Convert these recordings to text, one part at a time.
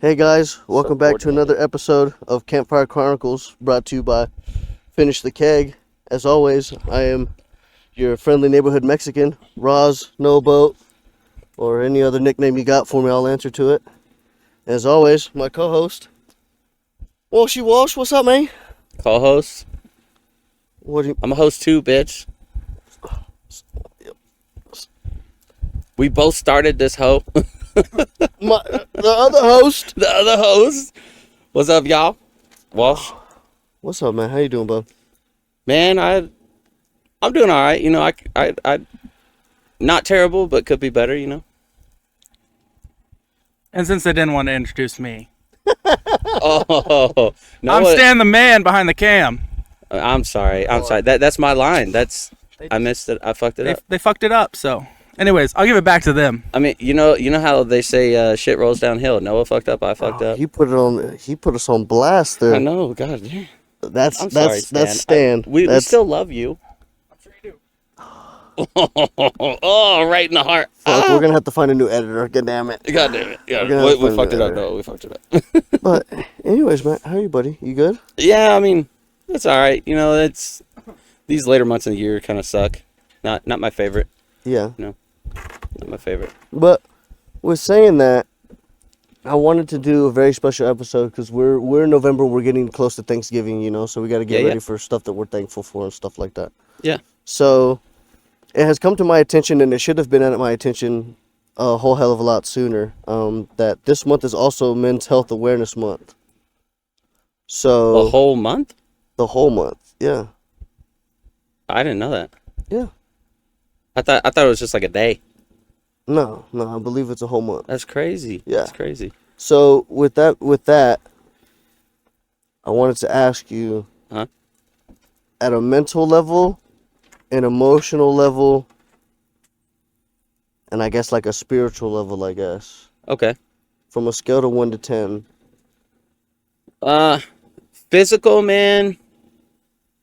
Hey guys, welcome back to another episode of Campfire Chronicles, brought to you by Finish the Keg. As always, I am your friendly neighborhood Mexican, Roz, No Boat, or any other nickname you got for me, I'll answer to it. As always, my co-host, Walshy Walsh, what's up, man? Co-host? What do you... I'm a host too, bitch. We both started this hoe. The other host. The other host. What's up, y'all? Walsh. What's up, man? How you doing, bud? Man, I'm doing all right. You know, I not terrible, but could be better. You know. And since they didn't want to introduce me, Oh no! I'm Stan the man behind the cam. I'm sorry. That's my line. I missed it. I fucked it up. They fucked it up. So, anyways, I'll give it back to them. I mean, you know how they say shit rolls downhill. Noah fucked up. I fucked up. He put us on blast there. I know. God. Yeah. That's Stan. Stan. We still love you. I'm sure you do. Oh, right in the heart. Fuck, we're gonna have to find a new editor. God damn it. God damn it. Yeah, we fucked it up, though. We fucked it up. But, anyways, man, how are you, buddy? You good? Yeah, I mean, it's all right. You know, these later months of the year kind of suck. Not my favorite. Yeah. No, not my favorite. But with saying that, I wanted to do a very special episode because we're in November. We're getting close to Thanksgiving, you know, so we got to get ready for stuff that we're thankful for and stuff like that. Yeah. So it has come to my attention, and it should have been at my attention a whole hell of a lot sooner, that this month is also Men's Health Awareness Month. So A whole month? the whole month, yeah. I didn't know that. Yeah. I thought it was just like a day. No, I believe it's a whole month. That's crazy. Yeah. That's crazy. So with that, I wanted to ask you, Huh? at a mental level, an emotional level, and I guess like a spiritual level, I guess, Okay. from a scale of 1 to 10. Physical, man.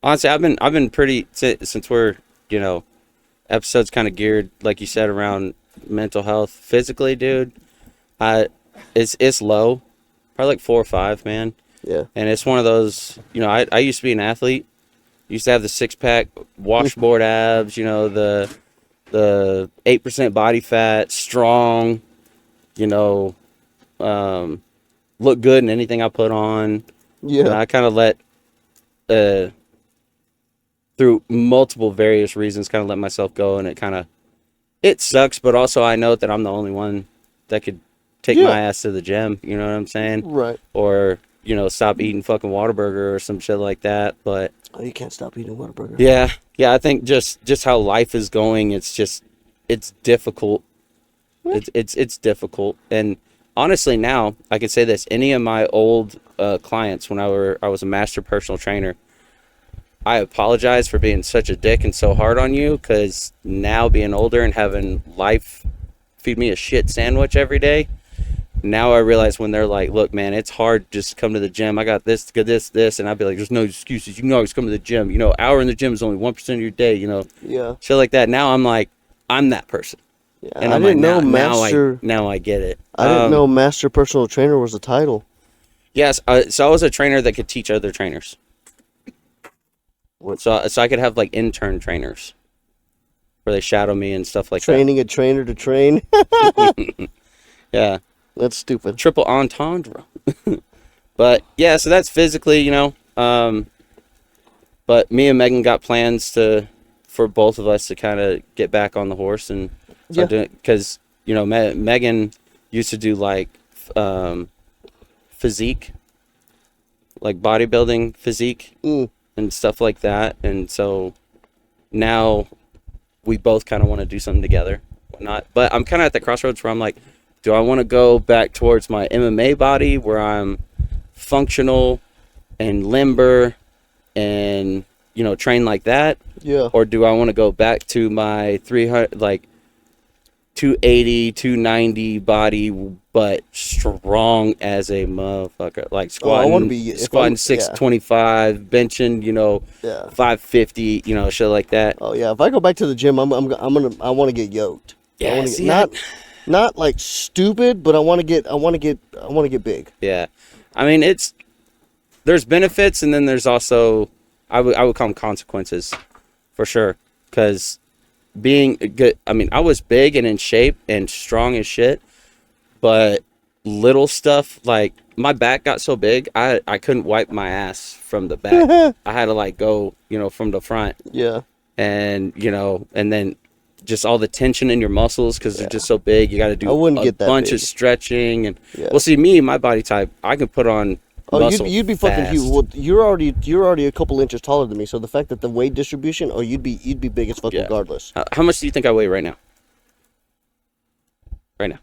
Honestly, I've been pretty since we're, episodes kind of geared, like you said, around mental health. Physically, dude, it's low, probably like 4 or 5, man. Yeah. And it's one of those, I used to be an athlete. Used to have the 6-pack washboard abs, the 8% body fat, strong, look good in anything I put on. Yeah. I kind of let, through multiple various reasons, kind of let myself go, and it sucks, but also I know that I'm the only one that could take my ass to the gym, you know what I'm saying? Right. Or, stop eating fucking Whataburger or some shit like that, but... Oh, you can't stop eating Whataburger. Yeah, I think just how life is going, it's difficult. It's difficult, and honestly now, I can say this, any of my old clients, when I was a master personal trainer, I apologize for being such a dick and so hard on you, because now being older and having life feed me a shit sandwich every day, now I realize when they're like, look, man, it's hard just to come to the gym. I got this, and I'd be like, there's no excuses. You can always come to the gym. Hour in the gym is only 1% of your day, Yeah. Shit like that. Now I'm like, I'm that person. Yeah. And I I'm didn't like, know master. now I get it. I didn't know master personal trainer was a title. Yes, so I was a trainer that could teach other trainers. So I could have like intern trainers where they shadow me and stuff like Training a trainer to train. that. Yeah. That's stupid. Triple entendre. But yeah, so that's physically, but me and Megan got plans for both of us to kind of get back on the horse and start doing it, because Megan used to do like physique, like bodybuilding physique and stuff like that, and so now we both kind of want to do something together. But I'm kind of at the crossroads where I'm like, do I want to go back towards my MMA body where I'm functional and limber and, train like that? Yeah. Or do I want to go back to my 280, 290 body, but strong as a motherfucker? Like squatting 625, benching, 550, shit like that. Oh yeah. If I go back to the gym, I want to get yoked. Yeah, not like stupid, but I want to get big. Yeah. I mean, there's benefits, and then there's also, I would call them consequences, for sure. Because being good, I mean, I was big and in shape and strong as shit, but little stuff, like my back got so big, I couldn't wipe my ass from the back. I had to like go, from the front. Yeah. And, and then just all the tension in your muscles because they're just so big. You got to do a bunch of stretching. And well, see, my body type, I can put on muscle you'd be fucking huge. Well, you're already a couple inches taller than me, so the fact that the weight distribution, you'd be big as fuck regardless. How much do you think I weigh right now? Right now.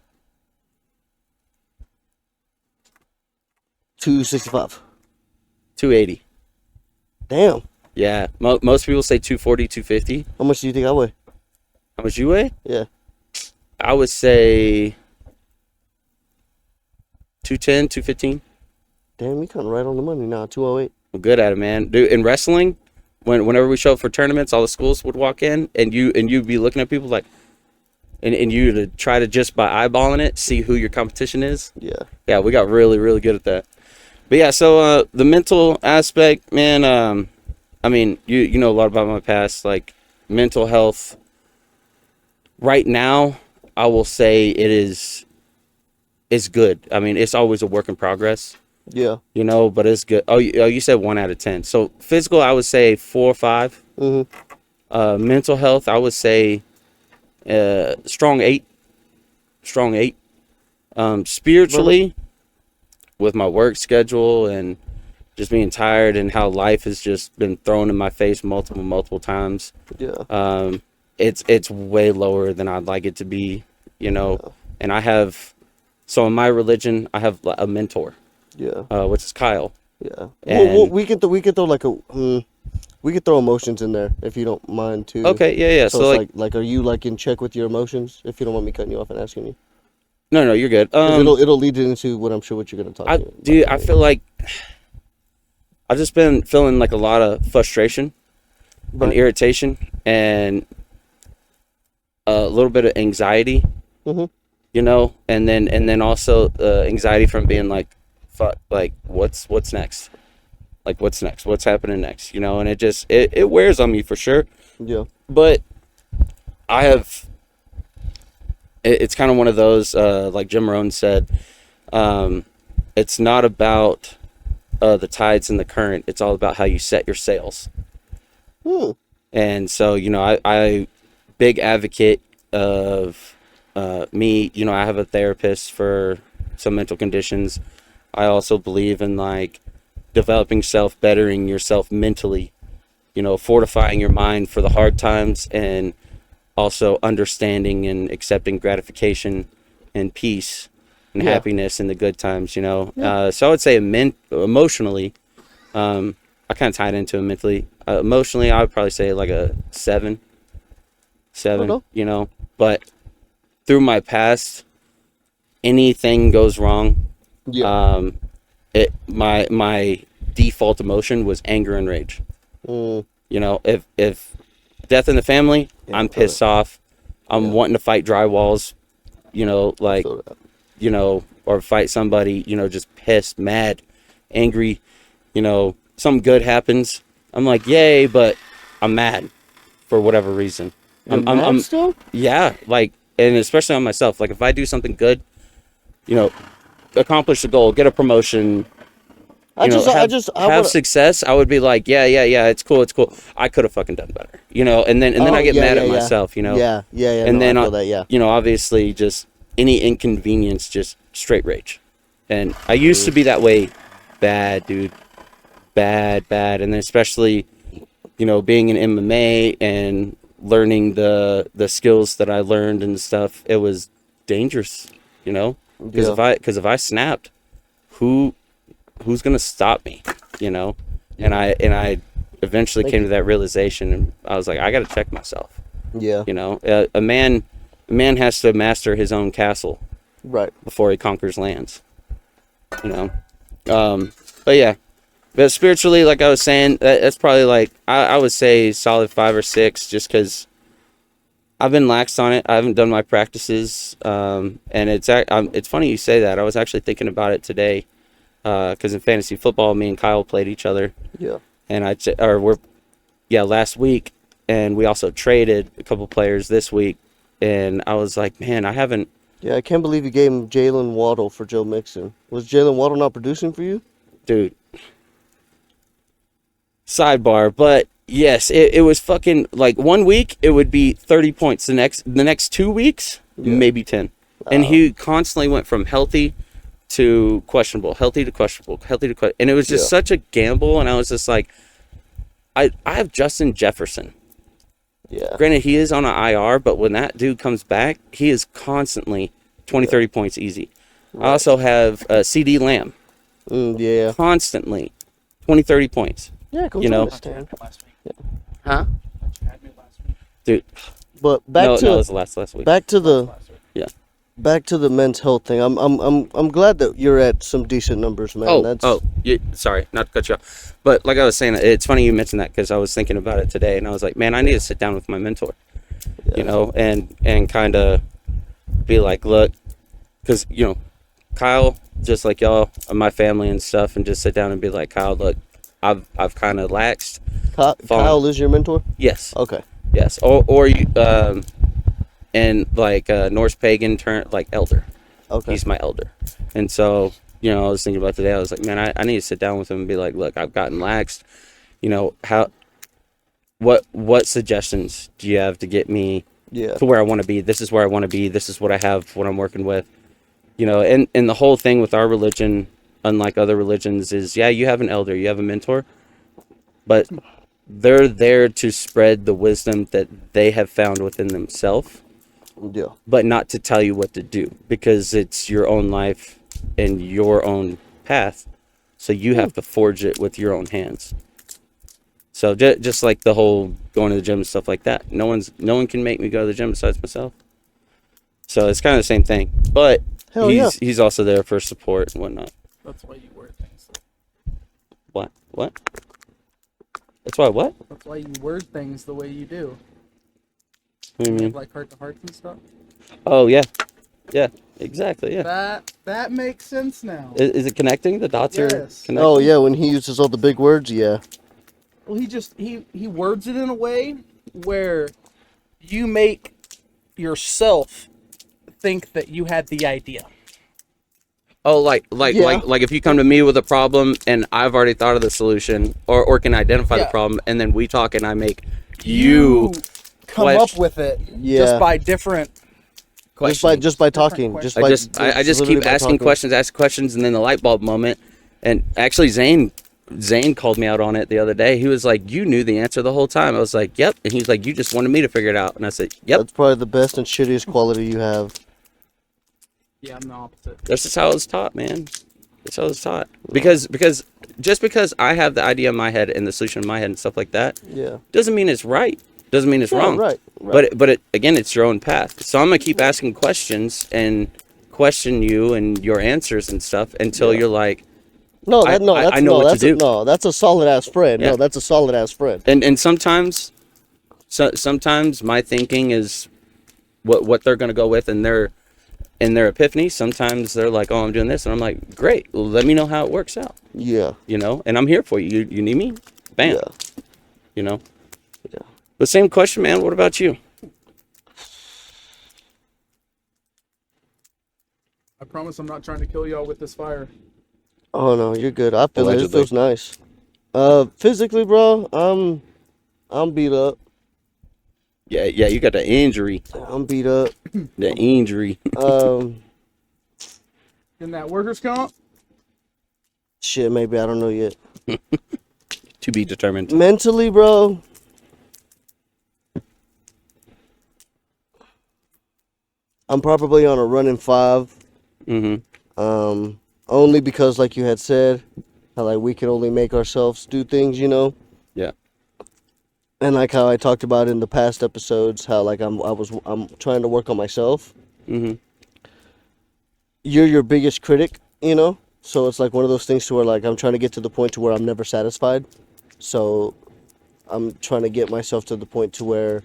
265. 280. Damn. Yeah. Most people say 240, 250. How much do you think I weigh? How much you weigh? Yeah. I would say 210, 215. Damn, you kind of right on the money now. 208. Well, good at it, man. Dude, in wrestling, whenever we show up for tournaments, all the schools would walk in, and you'd be looking at people like, and you to try to just by eyeballing it, see who your competition is. Yeah. Yeah, we got really, really good at that. But yeah, so the mental aspect, man, I mean, you know a lot about my past, like mental health. Right now, I will say it's good. I mean, it's always a work in progress. Yeah. But it's good. Oh, you said 1 out of 10. So physical, I would say 4 or 5. Mm-hmm. Mental health, I would say strong 8. Strong 8. Spiritually, with my work schedule and just being tired and how life has just been thrown in my face multiple times. Yeah. It's way lower than I'd like it to be, And I have, so in my religion, I have a mentor. Yeah. Which is Kyle. Yeah. Well, we could throw like we could throw emotions in there if you don't mind too. Okay. Yeah. So it's like, are you like in check with your emotions? If you don't want me cutting you off and asking you. No, you're good. It'll lead into what I'm sure what you're gonna talk about. Dude, I feel like I've just been feeling like a lot of frustration and irritation and a little bit of anxiety. Mm-hmm. And then also anxiety from being like, fuck, like what's next? Like what's next? What's happening next? And it just it wears on me for sure. Yeah. But I have. It's kind of one of those, like Jim Rohn said, it's not about the tides and the current. It's all about how you set your sails. And so, I big advocate of me. I have a therapist for some mental conditions. I also believe in like developing self, bettering yourself mentally, fortifying your mind for the hard times and also understanding and accepting gratification and peace and happiness in the good times, So I would say emotionally, I kind of tied into it mentally. Emotionally, I would probably say like a 7, but through my past, anything goes wrong. Yeah. My default emotion was anger and rage. If death in the family, I'm pissed off. I'm wanting to fight drywalls, or fight somebody, just pissed, mad, angry, something good happens. I'm like, yay, but I'm mad for whatever reason. I'm still? Yeah, like, and especially on myself. Like, if I do something good, accomplish the goal, get a promotion, have success, I would be like, yeah, it's cool. I could have fucking done better, and then I get mad at myself, Yeah. And then, I feel that, obviously just any inconvenience, just straight rage. And I used to be that way bad, dude. Bad. And then especially, being in MMA and learning the skills that I learned and stuff, it was dangerous, because if I snapped, who's gonna stop me, and I eventually came to that realization, and I was like, I gotta check myself. A man has to master his own castle before he conquers lands, but yeah. But spiritually, like I was saying, that's probably like I would say solid 5 or 6, just because I've been lax on it. I haven't done my practices, and it's funny you say that. I was actually thinking about it today, because in fantasy football, me and Kyle played each other, Yeah. and last week, and we also traded a couple players this week, and I was like, man, I haven't. Yeah, I can't believe you gave him Jalen Waddle for Joe Mixon. Was Jalen Waddle not producing for you? Dude. Sidebar, but yes, it was fucking like 1 week it would be 30 points. The next 2 weeks, maybe 10. And he constantly went from healthy to questionable, healthy to questionable, healthy to questionable. And it was just such a gamble, and I was just like, I have Justin Jefferson. Yeah. Granted, he is on an IR, but when that dude comes back, he is constantly 20, 30 points easy. Right. I also have CD Lamb. Yeah. Constantly 20, 30 points. Yeah, you know. Huh? Dude. But back to that was last week. Back to the back to the men's health thing. I'm glad that you're at some decent numbers, man. Sorry, not to cut you off, but like I was saying, it's funny you mentioned that because I was thinking about it today, and I was like, man, I need to sit down with my mentor, you know, and kind of be like, look, because Kyle, just like y'all, my family and stuff, and just sit down and be like, Kyle, look, I've kind of laxed. Kyle is your mentor? Yes. Okay. Yes, or you, and like Norse pagan turned like elder. Okay. He's my elder, and so I was thinking about today. I was like, man, I need to sit down with him and be like, look, I've gotten laxed. What suggestions do you have to get me to where I want to be? This is where I want to be. This is what I have. What I'm working with. And the whole thing with our religion, unlike other religions, is you have an elder, you have a mentor, but they're there to spread the wisdom that they have found within themselves. Yeah. But not to tell you what to do, because it's your own life and your own path. So you have to forge it with your own hands. So just like the whole going to the gym and stuff like that. No one can make me go to the gym besides myself. So it's kind of the same thing. But he's also there for support and whatnot. That's why you word things. What? That's why what? That's why you word things the way you do. What do you mean? Like heart to hearts and stuff. Oh yeah, exactly. Yeah. That makes sense now. Is it connecting? The dots are connecting. Oh yeah, when he uses all the big words, yeah. Well, he words it in a way where you make yourself think that you had the idea. Oh, like if you come to me with a problem and I've already thought of the solution or can identify the problem, and then we talk and I make you come up with it just by different questions. Just by talking. I just keep asking questions, and then the light bulb moment. And actually Zane called me out on it the other day. He was like, you knew the answer the whole time. I was like, yep. And he's like, you just wanted me to figure it out. And I said, yep. That's probably the best and shittiest quality you have. Yeah, I'm the opposite. This is how it's taught, man. That's how it's taught. Because just because I have the idea in my head and the solution in my head and stuff like that, doesn't mean it's right. Doesn't mean it's wrong. Right. But again, it's your own path. So I'm gonna keep asking questions and question you and your answers and stuff until you're like, I know what to do. No, that's a solid ass friend. Yeah. No, that's a solid ass friend. And sometimes my thinking is what they're gonna go with in their epiphany. Sometimes they're like, oh, I'm doing this, and I'm like, great. Well, let me know how it works out. Yeah. And I'm here for you. You need me? Bam. Yeah. Yeah. The same question, man. What about you? I promise I'm not trying to kill y'all with this fire. Oh no, you're good. I feel it. It Allegedly. feels nice. Physically, bro, I'm beat up. Yeah, you got the injury. I'm beat up. The injury. In that workers' comp? Shit, maybe I don't know yet. To be determined. Mentally, bro. I'm probably on a running 5. Mm-hmm. Only because, like you had said, how like we can only make ourselves do things, Yeah. And like how I talked about in the past episodes, how like I'm trying to work on myself. Mm-hmm. You're your biggest critic, So it's like one of those things to where like I'm trying to get to the point to where I'm never satisfied. So I'm trying to get myself to the point to where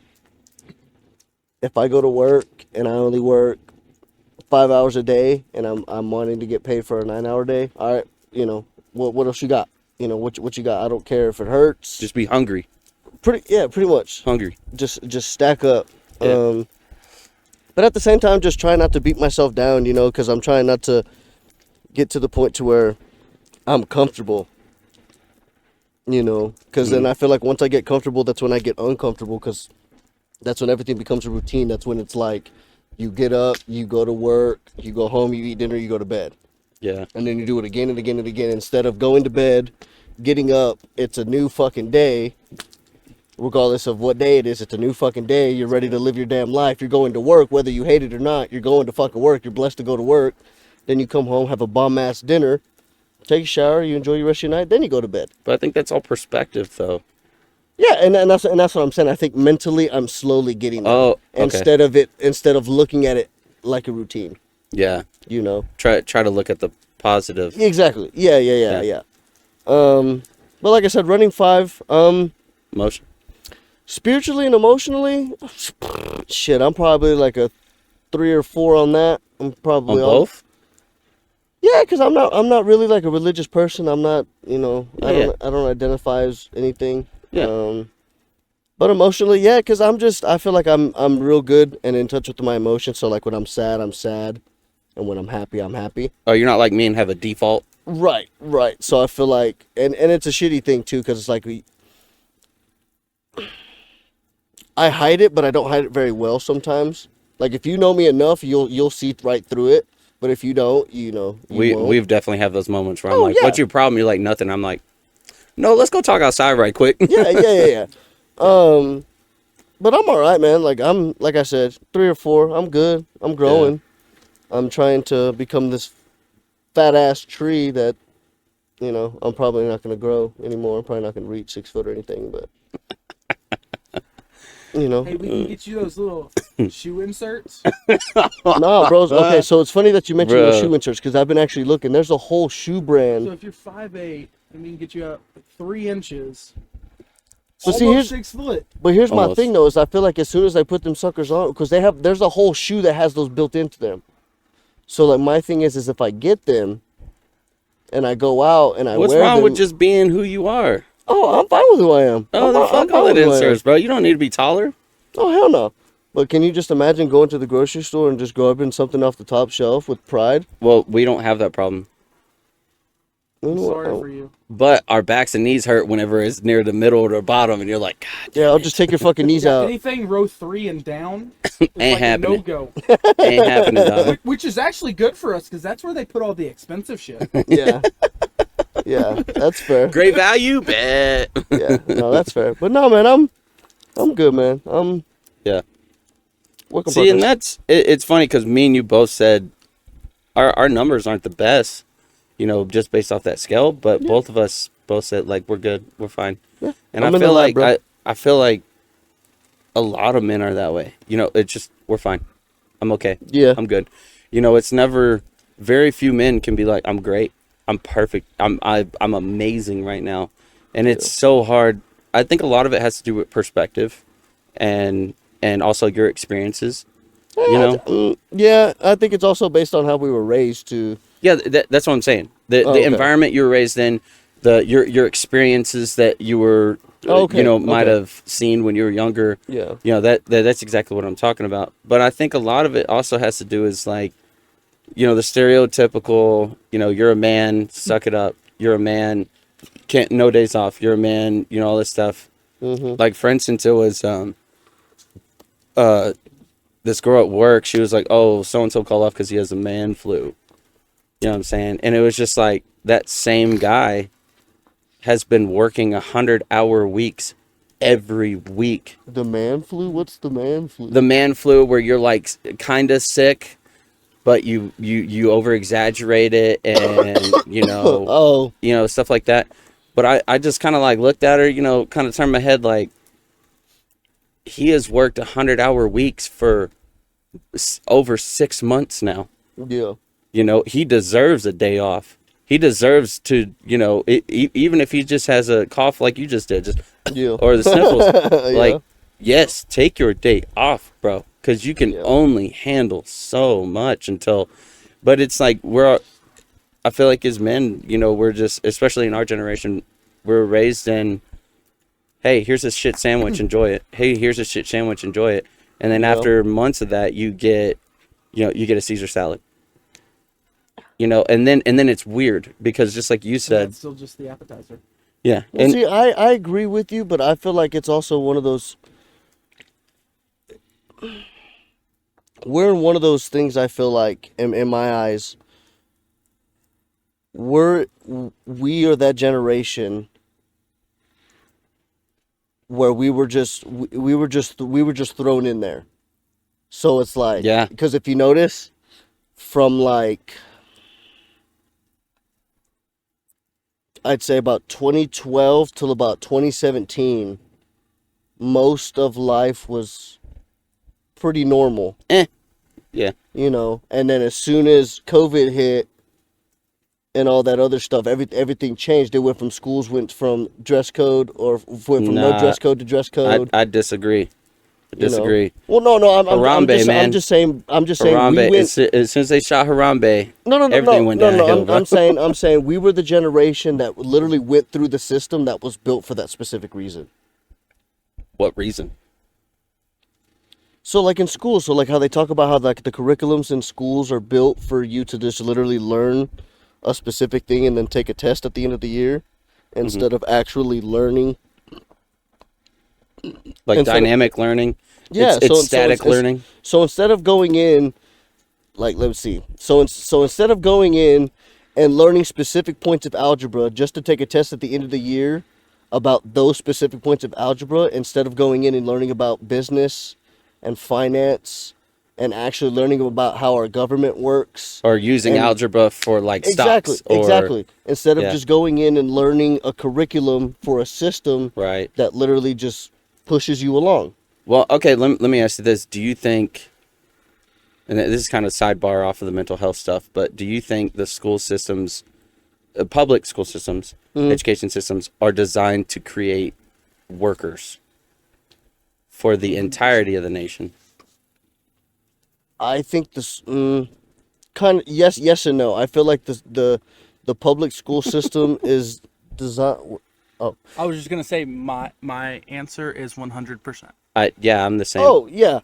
if I go to work and I only work 5 hours a day and I'm wanting to get paid for a 9-hour day, all right, what else you got? What you got? I don't care if it hurts. Just be hungry. Pretty much. Hungry. Just stack up. Yeah. But at the same time, just try not to beat myself down, because I'm trying not to get to the point to where I'm comfortable. Because then I feel like once I get comfortable, that's when I get uncomfortable, because that's when everything becomes a routine. That's when it's like you get up, you go to work, you go home, you eat dinner, you go to bed. Yeah. And then you do it again and again and again. Instead of going to bed, getting up, it's a new fucking day. Regardless of what day it is, it's a new fucking day. You're ready to live your damn life. You're going to work, whether you hate it or not. You're going to fucking work. You're blessed to go to work. Then you come home, have a bomb-ass dinner, take a shower, you enjoy your rest of your night, then you go to bed. But I think that's all perspective, though. Yeah, and that's what I'm saying. I think mentally I'm slowly getting there. Oh, okay. Instead of looking at it like a routine. Yeah. Try to look at the positive. Exactly. Yeah. But like I said, running 5. Emotion. Spiritually and emotionally, shit, I'm probably like a 3 or 4 on that. I'm probably on both. Yeah, because I'm not really like a religious person. I'm not, I don't identify as anything. Yeah. But emotionally, yeah, because I feel like I'm real good and in touch with my emotions. So like when I'm sad, I'm sad, and when I'm happy, I'm happy. Oh, you're not like me and have a default. Right. So I feel like, and it's a shitty thing too, because it's like I hide it, but I don't hide it very well sometimes. Like if you know me enough, you'll see right through it. But if you don't, we've definitely have those moments where I'm like, yeah. "What's your problem?" You're like, "Nothing." I'm like, "No, let's go talk outside right quick." Yeah. But I'm all right, man. Like I said, 3 or 4. I'm good. I'm growing. Yeah. I'm trying to become this fat ass tree that, I'm probably not going to grow anymore. I'm probably not going to reach 6 foot or anything, but. Hey, we can get you those little shoe inserts. Nah, bros. Okay, so it's funny that you mentioned those shoe inserts because I've been actually looking. There's a whole shoe brand. So if you're 5'8", we can get you up 3 inches. But almost 6 foot. But here's my thing though: is I feel like as soon as I put them suckers on, because there's a whole shoe that has those built into them. So like my thing is if I get them, and I go out and I wear them. What's wrong with just being who you are? Oh, I'm fine with who I am. Oh, then fuck all that inserts, bro. You don't need to be taller. Oh, hell no. But can you just imagine going to the grocery store and just grabbing something off the top shelf with pride? Well, we don't have that problem. I'm sorry for you. But our backs and knees hurt whenever it's near the middle or the bottom, and you're like, God. Yeah, I'll just take your fucking knees out. Anything row 3 and down ain't like happening. A no-go. Ain't happening, dog. Which is actually good for us, because that's where they put all the expensive shit. Yeah. Yeah, that's fair. Great value, bet. Yeah, no, that's fair. But no, man, I'm good, man. Yeah. See, and it's funny because me and you both said our numbers aren't the best, just based off that scale. But both of us both said like we're good, we're fine. Yeah. And I feel like a lot of men are that way. It's just we're fine. I'm okay. Yeah. I'm good. It's never. Very few men can be like, I'm great. I'm perfect. I'm amazing right now, and it's so hard. I think a lot of it has to do with perspective, and also your experiences. Yeah, I think it's also based on how we were raised too. Yeah, that's what I'm saying. The environment you were raised in, your experiences that you were, might have seen when you were younger. Yeah. That's exactly what I'm talking about. But I think a lot of it also has to do is like. The stereotypical, you're a man, suck it up. You're a man, no days off. You're a man, all this stuff. Mm-hmm. Like, for instance, it was this girl at work. She was like, oh, so-and-so called off because he has a man flu. You know what I'm saying? And it was just like, that same guy has been working 100-hour weeks every week. The man flu? What's the man flu? The man flu where you're like kind of sick. But you over exaggerate it and stuff like that. But I just kind of like looked at her, kind of turned my head like he has worked 100-hour weeks for over 6 months now. Yeah. He deserves a day off. He deserves to, even if he just has a cough like you just did, or the sniffles. Like, yes, take your day off, bro. because you can only handle so much until, but it's like I feel like as men, you know, we're just, especially in our generation, we're raised in, hey, here's a shit sandwich, enjoy it. Hey, here's a shit sandwich, enjoy it. And then after months of that, you get a Caesar salad. You know, and then it's weird because just like you said, That's still just the appetizer. yeah. Well, see, I agree with you, but I feel like it's also one of those. We're in one of those things. I feel like, in my eyes, we are that generation where we were just thrown in there. So it's like, because if you notice, from like, I'd say about 2012 till about 2017, most of life was pretty normal. Yeah. You know, and then as soon as COVID hit and all that other stuff, everything changed. It went from dress code, or went from no dress code to dress code. I disagree. Well, no, I'm just saying. Harambe, we went, as soon as they shot Harambe, everything went downhill. I'm saying we were the generation that literally went through the system that was built for that specific reason. What reason? So like in school, so like how they talk about how like the curriculums in schools are built for you to just literally learn a specific thing and then take a test at the end of the year, instead of actually learning. Like dynamic learning. Yeah, it's static learning. So instead of going in, like, let's see. So instead of going in and learning specific points of algebra just to take a test at the end of the year about those specific points of algebra, instead of going in and learning about business and finance and actually learning about how our government works, or using algebra for like stocks, exactly. Instead of just going in and learning a curriculum for a system that literally just pushes you along. Well, okay, let me ask you this. Do you think, and this is kind of sidebar off of the mental health stuff, but do you think the school systems, public school systems, education systems, are designed to create workers for the entirety of the nation? I think this kind of yes and no. I feel like the public school system is designed. Oh, I was just gonna say my answer is 100%. I'm the same. Oh yeah,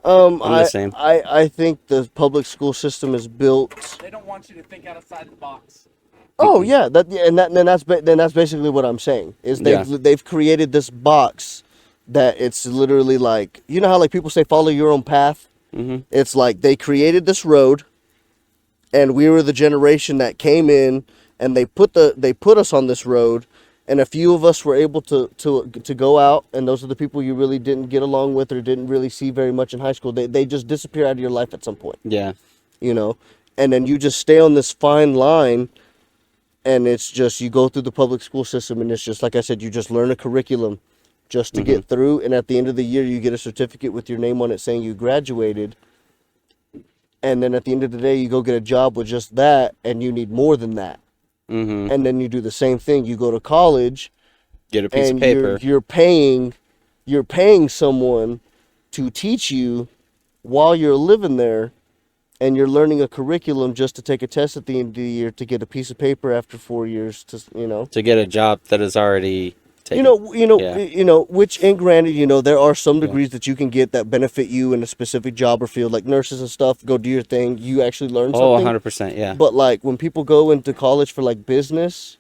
I'm the same. I think the public school system is built. They don't want you to think outside the box. Oh yeah, then that's basically what I'm saying. Is they've created this box that it's literally like, you know how like people say follow your own path. Mm-hmm. It's like they created this road, and we were the generation that came in, and they put us on this road. And a few of us were able to go out, and those are the people you really didn't get along with or didn't really see very much in high school. They just disappear out of your life at some point. Yeah. You know, and then you just stay on this fine line, and it's just, you go through the public school system, and it's just, like I said, you just learn a curriculum just to get through, and at the end of the year, you get a certificate with your name on it saying you graduated, and then at the end of the day, you go get a job with just that, and you need more than that. Mm-hmm. And then you do the same thing. You go to college, get a piece of paper. You're paying someone to teach you while you're living there, and you're learning a curriculum just to take a test at the end of the year to get a piece of paper after 4 years to get a job that is already taken. Which, and granted, there are some degrees that you can get that benefit you in a specific job or field, like nurses and stuff. Go do your thing. You actually learn something. 100%, yeah. But like when people go into college for like business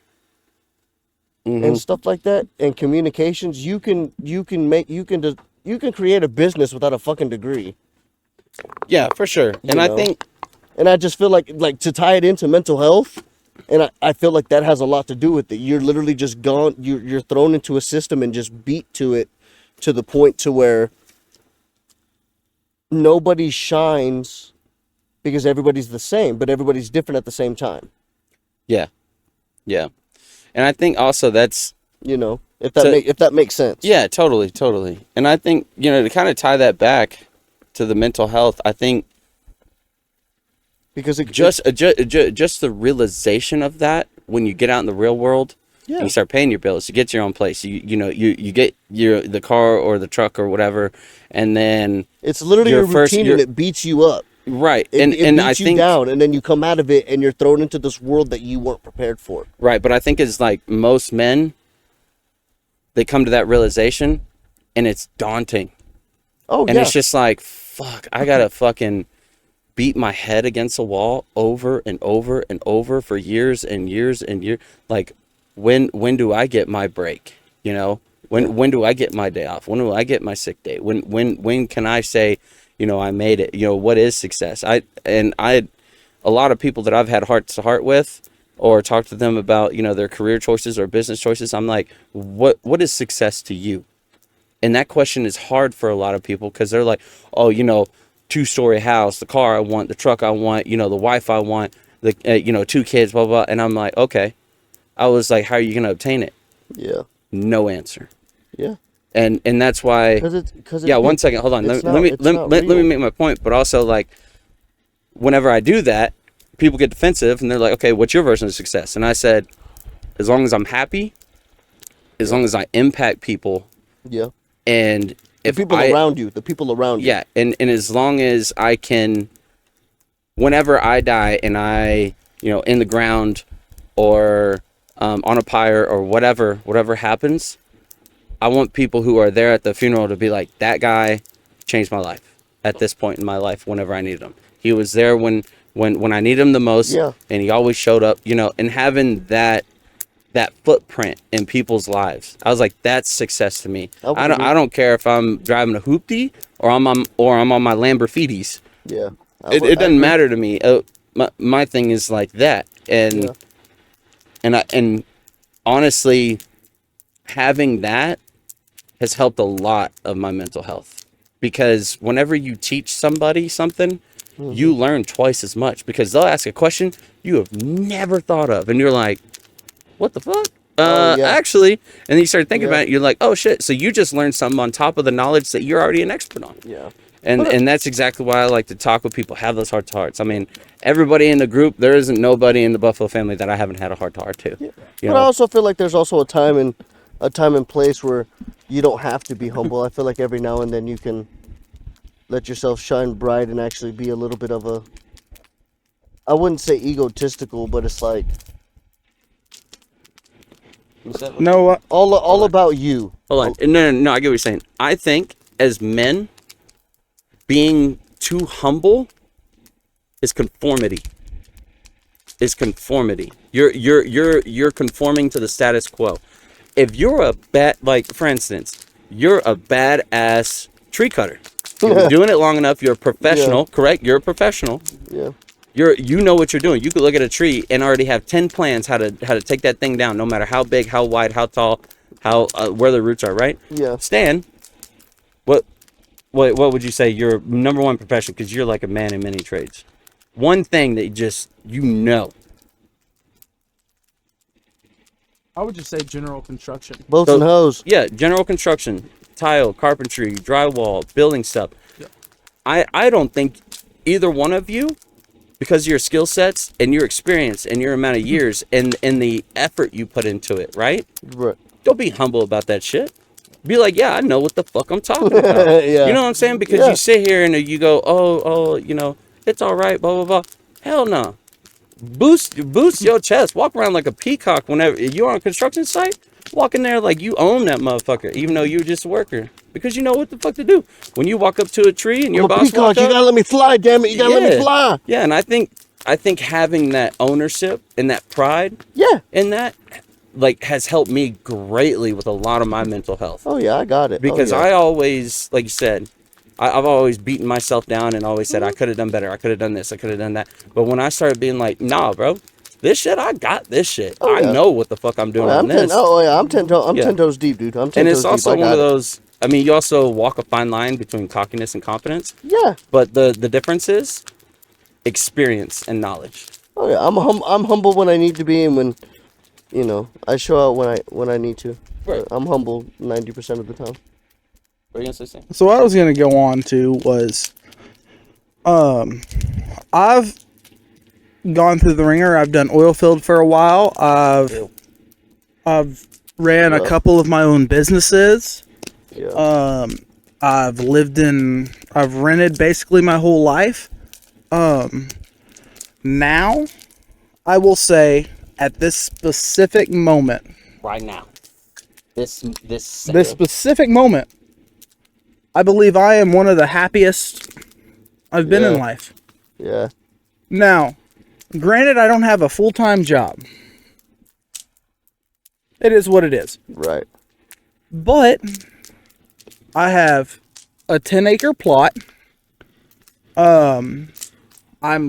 and stuff like that, and communications, you can create a business without a fucking degree. Yeah, for sure. And I just feel like to tie it into mental health. And I feel like that has a lot to do with it. You're literally just you're thrown into a system and just beat to it to the point to where nobody shines because everybody's the same, but everybody's different at the same time. Yeah. Yeah. And I think also that's, if that makes sense. Yeah, totally. And I think, to kind of tie that back to the mental health, I think, because just the realization of that when you get out in the real world, Yeah. And you start paying your bills. You get your own place. You get the car or the truck or whatever, and then It's literally your a routine, and it beats you up. right. It and beats I you think down, and then you come out of it, and you're thrown into this world that you weren't prepared for. right, but I think it's like most men, they come to that realization, and it's daunting. Oh, And yeah. it's just like, fuck, I gotta fucking beat my head against a wall over and over and over for years and years and years. Like, when do I get my break? You know, when do I get my day off? When do I get my sick day? When can I say, you know, I made it? You know, what is success? A lot of people that I've had heart to heart with, or talked to them about, you know, their career choices or business choices. I'm like, what is success to you? And that question is hard for a lot of people, because they're like, oh, you know, 2-story house, the car I want, the truck I want, you know, the wife I want, the you know, 2 kids, blah, blah. And I'm like, okay. I was like, how are you going to obtain it? Yeah. No answer. Yeah. And that's why. Yeah, 1 second. Hold on. Let me make my point. But also, like, whenever I do that, people get defensive and they're like, okay, what's your version of success? And I said, as long as I'm happy, as long as I impact people. Yeah. And the people around you. Yeah, and as long as I can, whenever I die and I, you know, in the ground or on a pyre or whatever happens, I want people who are there at the funeral to be like, that guy changed my life at this point in my life whenever I needed him. He was there when I needed him the most, Yeah. and he always showed up, you know, and having that footprint in people's lives. I was like, that's success to me. I don't care if I'm driving a hoopty or I'm on my Lamborghinis. Yeah. It doesn't matter to me. My thing is like that. And and honestly, having that has helped a lot of my mental health, because whenever you teach somebody something, you learn twice as much, because they'll ask a question you have never thought of, and you're like, what the fuck? Actually, and then you start thinking about it, you're like, oh shit, so you just learned something on top of the knowledge that you're already an expert on. Yeah. And that's exactly why I like to talk with people, have those heart to hearts. I mean, everybody in the group, there isn't nobody in the Buffalo family that I haven't had a heart to heart to. Yeah. You But know? I also feel like there's also a time and place where you don't have to be humble. I feel like every now and then you can let yourself shine bright and actually be a little bit of a, I wouldn't say egotistical, but it's like, No, all about you. Hold on. No, I get what you're saying. I think as men, being too humble is conformity. You're conforming to the status quo. If you're for instance, you're a badass tree cutter. You've been doing it long enough. You're a professional, correct? You're a professional. Yeah. You know what you're doing. You could look at a tree and already have 10 plans how to take that thing down, no matter how big, how wide, how tall, how where the roots are, right? Yeah. Stan, what would you say your number one profession, because you're like a man in many trades? One thing that you know. I would just say general construction. Boats and hose. Yeah, general construction, tile, carpentry, drywall, building stuff. Yeah. I don't think either one of you, because of your skill sets and your experience and your amount of years and the effort you put into it, right? Right. Don't be humble about that shit. Be like, yeah, I know what the fuck I'm talking about. Yeah. You know what I'm saying? Because you sit here and you go, oh, you know, it's all right, blah, blah, blah. Hell no. Boost your chest. Walk around like a peacock whenever you're on a construction site. Walk in there like you own that motherfucker, even though you're just a worker. Because you know what the fuck to do. When you walk up to a tree and your boss walks up, you gotta let me fly, damn it. You gotta let me fly. yeah, and I think having that ownership and that pride in that, like, has helped me greatly with a lot of my mental health. Oh yeah, I got it. Because I always, like you said, I've always beaten myself down and always said I could have done better. I could have done this. I could have done that. But when I started being like, nah, bro, this shit, I got this shit. I know what the fuck I'm doing on this. I'm 10 toes deep, dude. I'm 10 toes deep. And it's also one of those, I mean, you also walk a fine line between cockiness and confidence. Yeah. But the difference is experience and knowledge. Oh yeah, I'm humble when I need to be, and when, you know, I show out when I need to. Right. I'm humble 90% of the time. What are you gonna say, Sam? So what I was gonna go on to was, I've gone through the ringer. I've done oil field for a while. I've ran a Rough. couple of my own businesses. Yeah. I've rented basically my whole life. Now, I will say, at this specific moment, Right now. This specific moment, I believe I am one of the happiest I've been in Yeah. life. Yeah. Now, granted, I don't have a full-time job. It is what it is. Right. But I have a 10-acre plot. I'm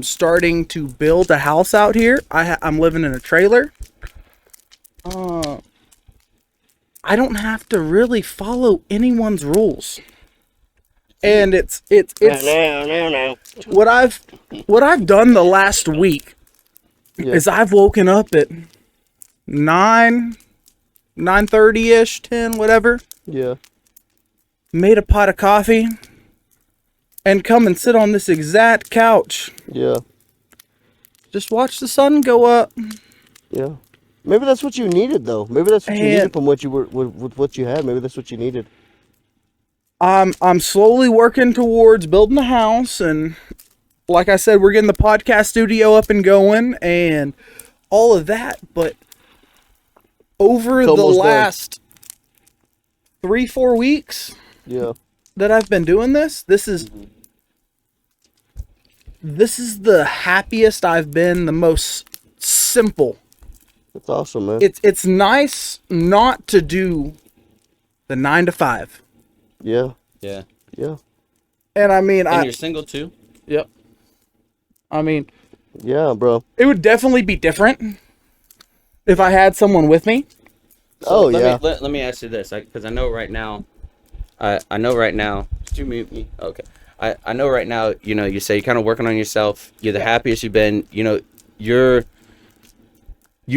starting to build a house out here. I'm living in a trailer. I don't have to really follow anyone's rules. And it's No. what I've done the last week Yeah. is I've woken up at 9:30ish, 10, whatever, Yeah. made a pot of coffee, and come and sit on this exact couch. Yeah. Just watch the sun go up. Yeah. Maybe that's what you needed, though. Maybe that's what you And- needed from what you were with what you had. Maybe that's what you needed. I'm slowly working towards building a house, and like I said, we're getting the podcast studio up and going and all of that, but over It's the almost done. last 3-4 weeks Yeah. that I've been doing this is the happiest I've been, the most simple. That's awesome, man. It's nice not to do the 9 to 5. Yeah. Yeah. Yeah. And I mean, And you're single too? yep. I mean, Yeah, bro. it would definitely be different if I had someone with me. Oh, let yeah. Let me ask you this, because I know right now. I know right now. Did you mute me? Okay. I know right now. You know, you say you're kind of working on yourself. You're the happiest you've been. You know, you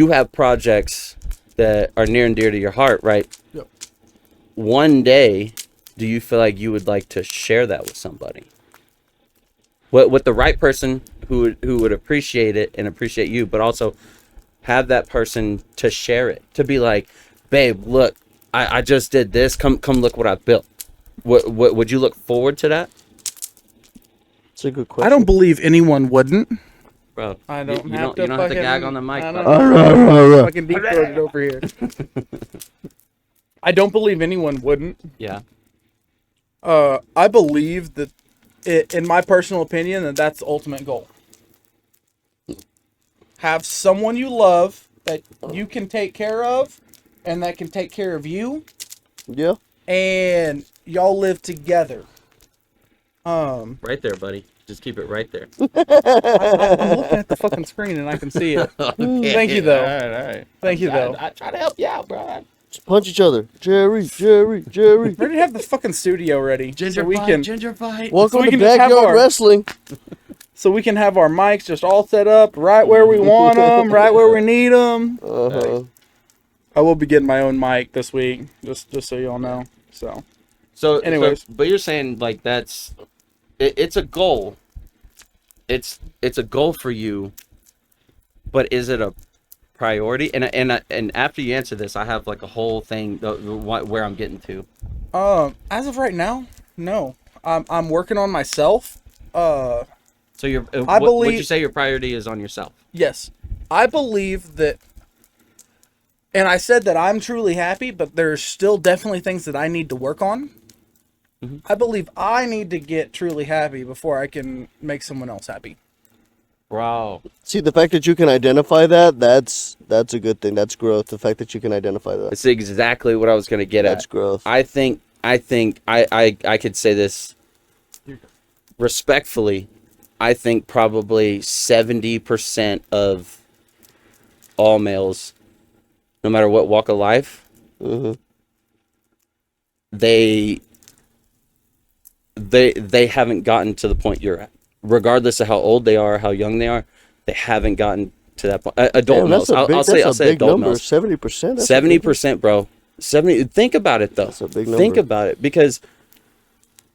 have projects that are near and dear to your heart, right? Yep. One day, do you feel like you would like to share that with somebody? With the right person who would appreciate it and appreciate you, but also have that person to share it, to be like, babe, look, I just did this. Come look what I built. What would you look forward to that? It's a good question. I don't believe anyone wouldn't. Bro, I don't you have don't to have to fucking- gag on the mic. I bro. don't fucking deep throated over here. I don't believe anyone wouldn't. Yeah. I believe that, in my personal opinion, that's the ultimate goal. Have someone you love that you can take care of, and that can take care of you, Yeah. and y'all live together. Right there, buddy. Just keep it right there. I'm looking at the fucking screen and I can see it. Thank you, though. All right. Thank you, though. I try to help you out, bro. Just punch each other. Jerry. We already have the fucking studio ready, so we can ginger fight. Welcome we to can just have Backyard our- Wrestling. have our mics just all set up right where we want them, right where we need them. Uh-huh. I will be getting my own mic this week, just so y'all know. So Anyways. but you're saying like it's a goal. It's a goal for you, but is it a priority? And after you answer this, I have like a whole thing where I'm getting to. as of right now, no. I'm working on myself. So you're I would you believe- say your priority is on yourself? Yes, I believe that, and I said that I'm truly happy, but there's still definitely things that I need to work on. Mm-hmm. I believe I need to get truly happy before I can make someone else happy. Bro. See, the fact that you can identify that's a good thing. That's growth. The fact that you can identify that. That's exactly what I was gonna get That's at. growth. I think I could say this respectfully. I think probably 70% of all males, no matter what walk of life, Mm-hmm. they haven't gotten to the point you're at. Regardless of how old they are, how young they are, they haven't gotten to that point. Adult males. I'll say adult number. males. 70%. 70%, bro. 70. Think about it though. That's a big number. Think about it, because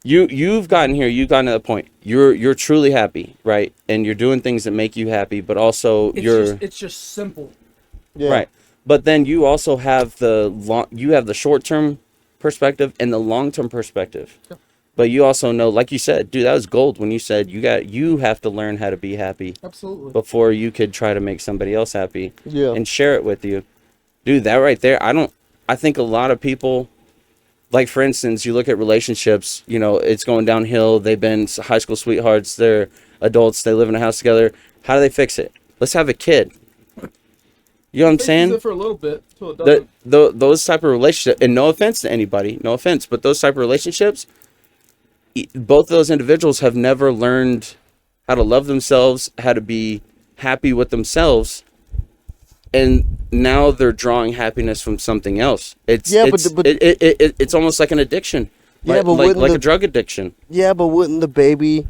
you've gotten here. You've gotten to the point. You're truly happy, right? And you're doing things that make you happy, but also It's just simple. Yeah. right. But then you also have the short-term perspective and the long-term perspective. Yeah. But you also know, like you said, dude, that was gold when you said you have to learn how to be happy Absolutely. before you could try to make somebody else happy Yeah. and share it with you. Dude, that right there, I think a lot of people, like for instance, you look at relationships, you know, it's going downhill. They've been high school sweethearts. They're adults. They live in a house together. How do they fix it? Let's have a kid. You know what I'm saying? It for a little bit till it doesn't. Those type of relationships, and no offense to anybody, no offense, but those type of relationships, both of those individuals have never learned how to love themselves, how to be happy with themselves, and now they're drawing happiness from something else. It's almost like an addiction. Yeah, but like a drug addiction. Yeah, but wouldn't the baby?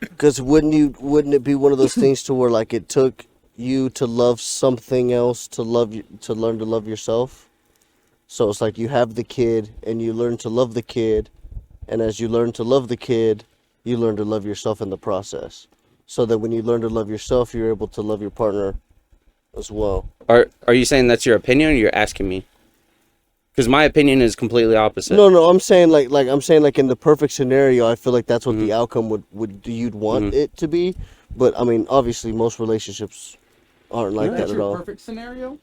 Because wouldn't it be one of those things to where like it took you to love something else to learn to love yourself? So it's like you have the kid and you learn to love the kid, and as you learn to love the kid, you learn to love yourself in the process. So that when you learn to love yourself, you're able to love your partner as well. Are you saying that's your opinion, or you're asking me? Because my opinion is completely opposite. No, I'm saying like in the perfect scenario, I feel like that's what the outcome would you'd want it to be. But I mean, obviously, most relationships aren't like that at all. Perfect scenario.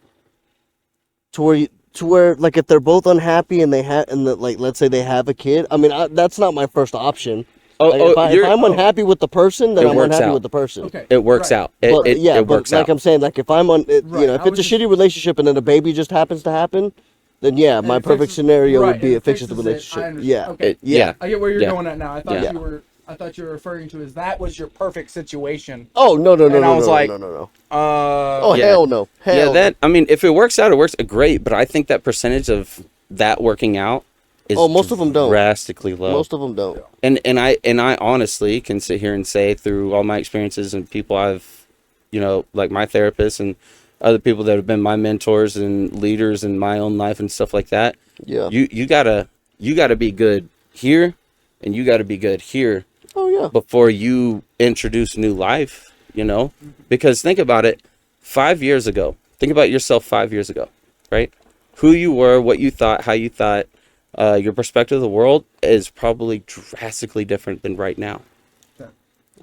To where like if they're both unhappy and like let's say they have a kid. I mean, that's not my first option. Like, if I'm unhappy with the person, then I'm unhappy with the person. Okay. It works out. It works like out. I'm saying, like if I'm on, you know, if it's a shitty relationship and then a baby just happens to happen, then yeah, my perfect scenario would be it fixes the relationship. Yeah. Okay. Yeah. I get where you're Yeah. going at now. I thought you were referring to as that was your perfect situation. Oh no. And I was like, no. Oh Yeah. Hell no. Hell that I mean, if it works out, it works great. But I think that percentage of that working out is most of them don't. Drastically low. Most of them don't. And I honestly can sit here and say through all my experiences and people I've, you know, like my therapist and other people that have been my mentors and leaders in my own life and stuff like that. Yeah. You gotta be good here, and you gotta be good here. Oh yeah. Before you introduce new life, you know, because think about it. 5 years ago, think about yourself 5 years ago, right? Who you were, what you thought, how you thought. Your perspective of the world is probably drastically different than right now.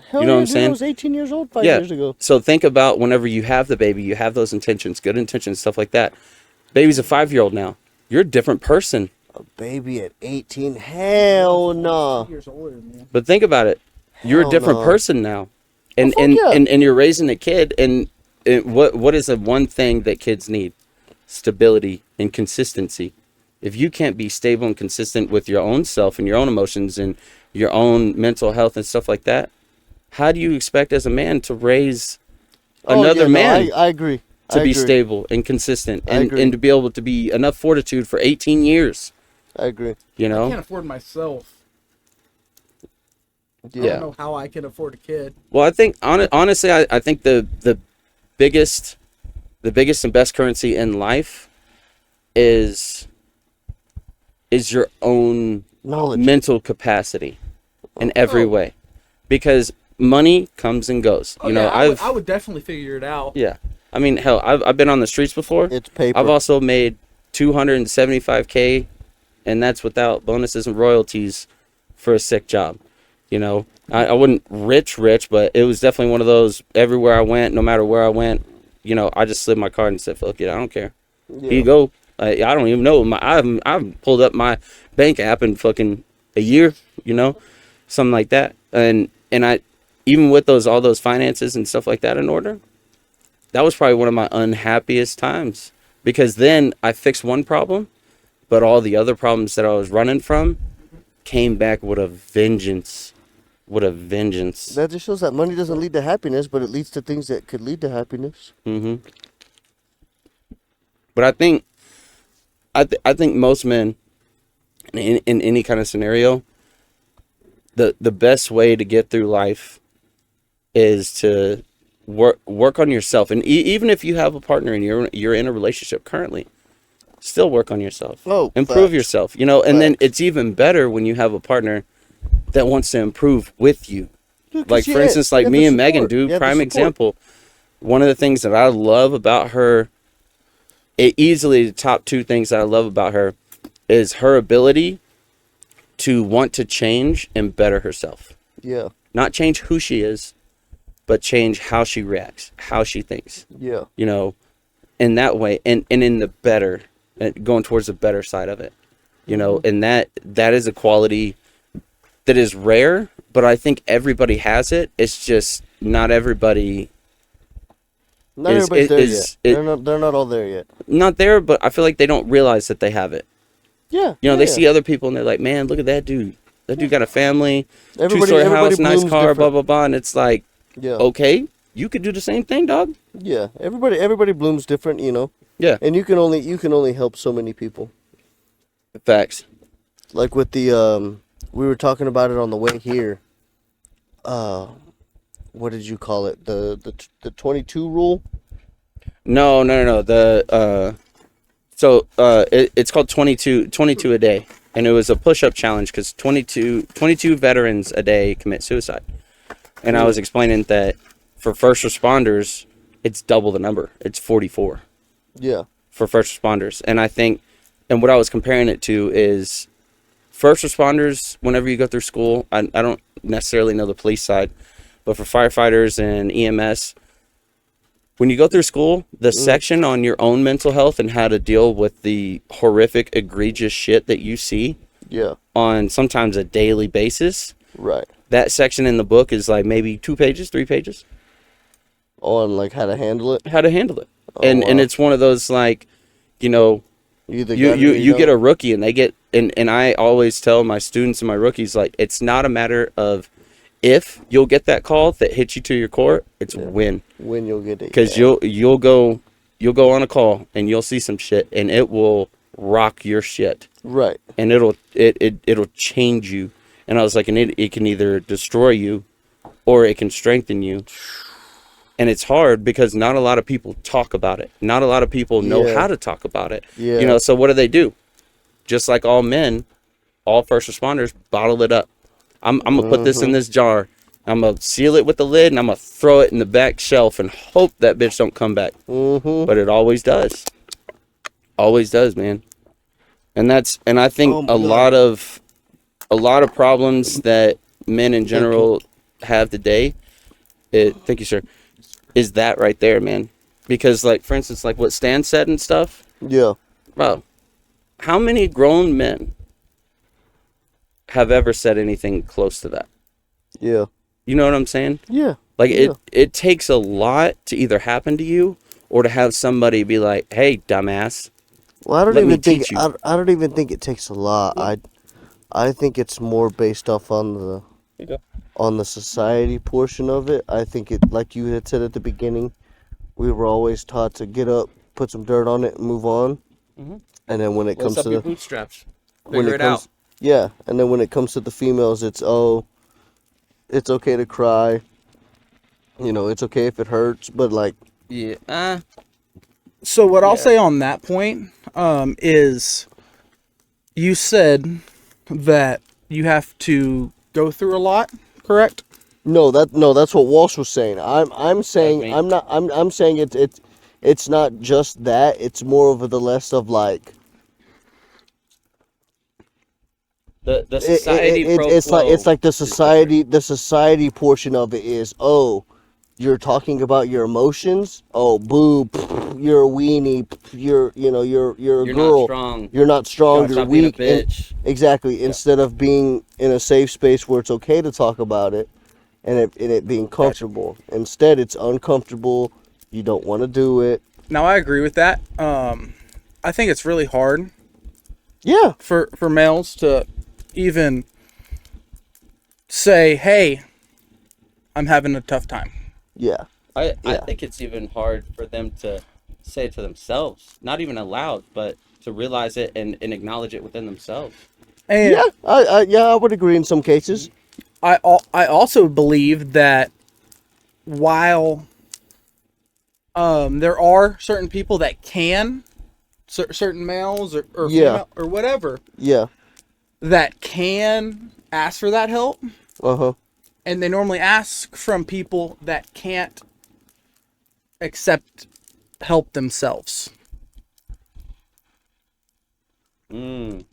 Hell you know yeah, what I'm dude, saying? I was 18 years old 5 years ago. So think about whenever you have the baby, you have those intentions, good intentions, stuff like that. Baby's a 5-year-old now. You're a different person. A baby at 18? Hell no. years older than me. But think about it. You're a different no. person now. And, fuck and, yeah. and you're raising a kid. And what is the one thing that kids need? Stability and consistency. If you can't be stable and consistent with your own self and your own emotions and your own mental health and stuff like that, how do you expect as a man to raise another man I agree. to be stable and consistent and to be able to be enough fortitude for 18 years? I agree. You I know? can't afford myself. I Yeah. don't know how I can afford a kid. Well, I think honestly, I think the biggest and best currency in life is your own Knowledge. mental capacity in every way, because money comes and goes. You know, I would definitely figure it out. yeah. I mean, hell, I've been on the streets before. It's paper. I've also made $275K, and that's without bonuses and royalties for a sick job. You know, I wasn't rich, but it was definitely one of those. Everywhere I went, no matter where I went, you know, I just slid my card and said, "Fuck it, I don't care." Here you go. I don't even know. I've pulled up my bank app in fucking a year, you know, something like that. And I, even with all those finances and stuff like that in order, that was probably one of my unhappiest times, because then I fixed one problem, but all the other problems that I was running from came back with a vengeance. That just shows that money doesn't lead to happiness, but it leads to things that could lead to happiness. Mm-hmm. But I think most men in any kind of scenario, the best way to get through life is to work on yourself. And even if you have a partner and you're in a relationship currently, still work on yourself. Oh, improve facts. yourself, you know, and then Facts. it's even better when you have a partner that wants to improve with you. Dude, 'cause Like, for instance, like you have me the and Megan, support. You dude, have the prime support. example. One of the things that I love about her easily the top two things that I love about her is her ability to want to change and better herself. Yeah. Not change who she is, but change how she reacts, how she thinks. Yeah. You know, in that way, and in the better, going towards the better side of it. You know, and that is a quality that is rare, but I think everybody has it. It's just not everybody. Not everybody's there yet. They're not all there yet. Not there, but I feel like they don't realize that they have it. Yeah. You know, they see other people and they're like, man, look at that dude. That dude got a family, two-story house, nice car, different. Blah, blah, blah. And it's like, okay, you could do the same thing, dog. Yeah. Everybody blooms different, you know. Yeah. And you can only help so many people. Facts. Like with the we were talking about it on the way here. What did you call it? The 22 rule? No. It's called 22 a day, and it was a push-up challenge because 22 veterans a day commit suicide. And I was explaining that for first responders, it's double the number. It's 44. Yeah. For first responders. And I think, and what I was comparing it to is first responders, whenever you go through school, I don't necessarily know the police side, but for firefighters and EMS, when you go through school, the section on your own mental health and how to deal with the horrific, egregious shit that you see on sometimes a daily basis. Right. That section in the book is like maybe 2 pages, 3 pages. On like how to handle it? How to handle it. Oh, and it's one of those like, you know, you get a rookie and they get, and I always tell my students and my rookies, like, it's not a matter of if you'll get that call that hits you to your core, it's when. When you'll get it. Because you'll go on a call and you'll see some shit and it will rock your shit. Right. And it'll change you. And I was like, and it can either destroy you or it can strengthen you. And it's hard because not a lot of people talk about it. Not a lot of people know how to talk about it. Yeah. You know, so what do? Just like all men, all first responders, bottle it up. I'm going to put this in this jar. I'm going to seal it with the lid and I'm going to throw it in the back shelf and hope that bitch don't come back. But it always does. Always does, man. And I think a lot of problems that men in general have today, thank you, sir, is that right there, man. Because, like, for instance, like what Stan said and stuff. Yeah. Bro, how many grown men have ever said anything close to that? Yeah. You know what I'm saying? Yeah. Like, it takes a lot to either happen to you or to have somebody be like, hey, dumbass. Well, I don't even think it takes a lot. I think it's more based off on the society portion of it. I think it, like you had said at the beginning, we were always taught to get up, put some dirt on it, and move on. And then when it comes to your bootstraps? Figure it out. Yeah, and then when it comes to the females, it's okay to cry. You know, it's okay if it hurts, but like So what I'll say on that point is, you said that you have to go through a lot, correct? No, that's what Walsh was saying. I'm saying I'm saying it's not just that. It's more of the less of like the society. It's like the society portion of it is, oh, you're talking about your emotions. Oh, boo, you're a weenie. You're a girl. Not strong. You're not strong. You're weak. Being a bitch. Exactly. Instead of being in a safe space where it's okay to talk about it, and it being comfortable. Instead, it's uncomfortable. You don't want to do it. Now I agree with that. I think it's really hard. Yeah. For males to even say, "Hey, I'm having a tough time." Yeah. I think it's even hard for them to say it to themselves. Not even aloud, but to realize it and acknowledge it within themselves. And I would agree in some cases. I also believe that while there are certain people that can, certain males or female, or whatever, that can ask for that help. And they normally ask from people that can't accept help themselves. I'm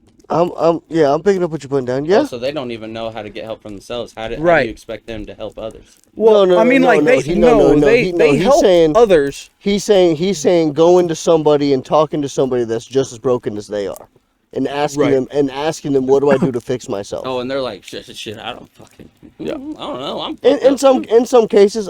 picking up what you're putting down. Yeah. Oh, so they don't even know how to get help from themselves. How do Right. you expect them to help others? Well, No, I mean, no, like no, they he's help saying- others. He's saying going to somebody and talking to somebody that's just as broken as they are, and asking them what do I do to fix myself. Oh, and they're like, shit, I don't fucking, I don't know. I'm In some cases,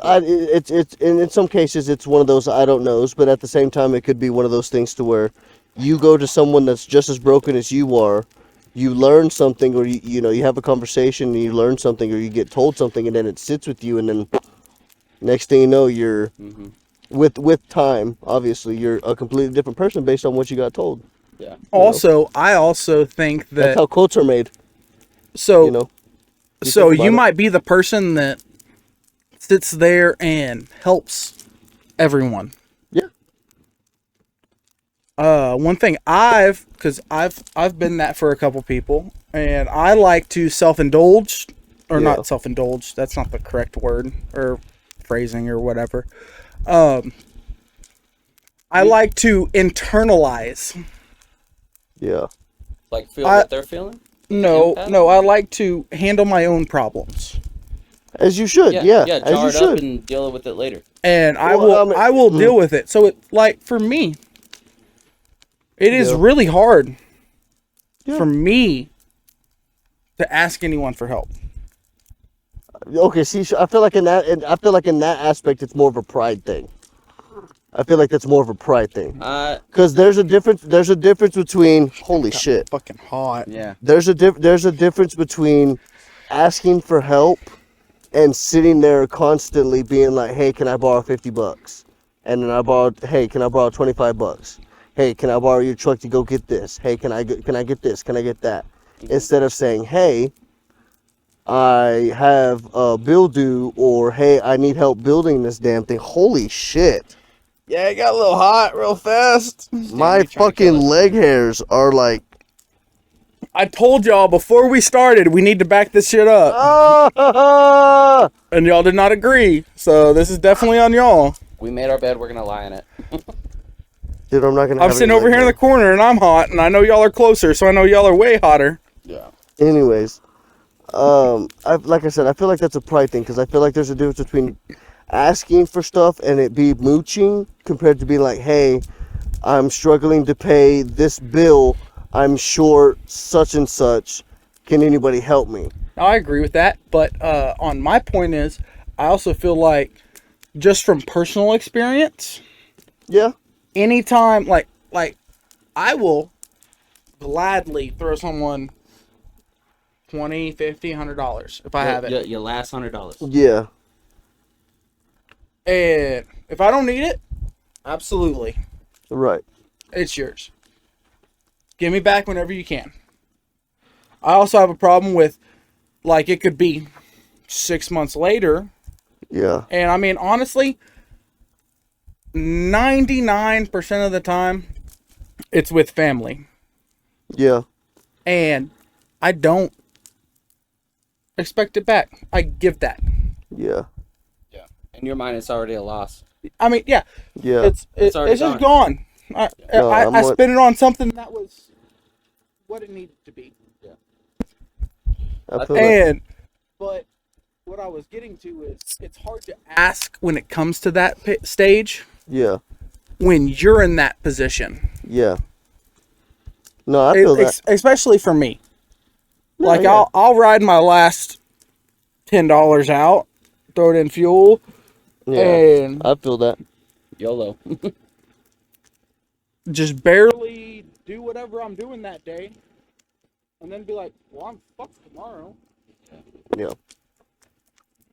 in some cases it's one of those I don't knows, but at the same time it could be one of those things to where you go to someone that's just as broken as you are, you learn something, or you have a conversation and you learn something, or you get told something, and then it sits with you, and then next thing you know you're with time, obviously you're a completely different person based on what you got told. Yeah. Also, I also think That's that how quotes are made. so You know. so think about you it. might be the person that sits there and helps everyone. Yeah. One thing because I've been that for a couple people, and I like to self-indulge, or Yeah. not self-indulge. That's not the correct word or phrasing or whatever. I like to internalize. Yeah. Like feel I- what they're feeling? No, Empath? no, I like to handle my own problems, As you should. Yeah. Yeah, As jar you it up should. and deal with it later. and I Well, will I will deal with it. So it like for me, it is Yeah. really hard Yeah. for me to ask anyone for help. Okay, see, I feel like in that aspect, it's more of a pride thing. I feel like that's more of a pride thing. Because there's a difference. There's a difference between holy shit. Fucking hot. Yeah. There's a difference between asking for help and sitting there constantly being like, "Hey, can I borrow $50?" And then "Hey, can I borrow $25?" "Hey, can I borrow your truck to go get this?" "Hey, can I get this? Can I get that?" Instead of saying, "Hey, I have a bill due," or "Hey, I need help building this damn thing." Holy shit. Yeah, it got a little hot real fast. My fucking leg hairs are like, I told y'all before we started we need to back this shit up, ah! and y'all did not agree. So this is definitely on y'all. We made our bed, we're gonna lie in it. Dude, I'm not gonna. I'm have sitting any over leg here in the hair. corner and I'm hot, and I know y'all are closer, so I know y'all are way hotter. Yeah. Anyways, like I said, I feel like that's a pride thing, because I feel like there's a difference between asking for stuff and it be mooching compared to being like, "Hey, I'm struggling to pay this bill. I'm short such and such. Can anybody help me?" Now, I agree with that, but on my point is, I also feel like, just from personal experience, Yeah. anytime, like I will gladly throw someone $20, $50, $100 if I have it. Your last $100. Yeah. And if I don't need it, absolutely, Right. it's yours. Give me back whenever you can. I also have a problem with, like, it could be 6 months later, Yeah. and I mean, honestly, 99% of the time, it's with family. Yeah. And I don't expect it back. I give that. Yeah. Yeah. In your mind, it's already a loss. I mean, yeah, Yeah. it's already just gone. I I'm spent it on something that was what it needed to be. I feel that. And but what I was getting to is it's hard to ask when it comes to that stage Yeah. when you're in that position. Yeah. No, I feel that. Especially for me. No, Like yeah. I'll ride my last $10 out, throw it in fuel, Yeah. and I feel that. YOLO. just barely do whatever I'm doing that day, and then be like, well, I'm fucked tomorrow. Yeah.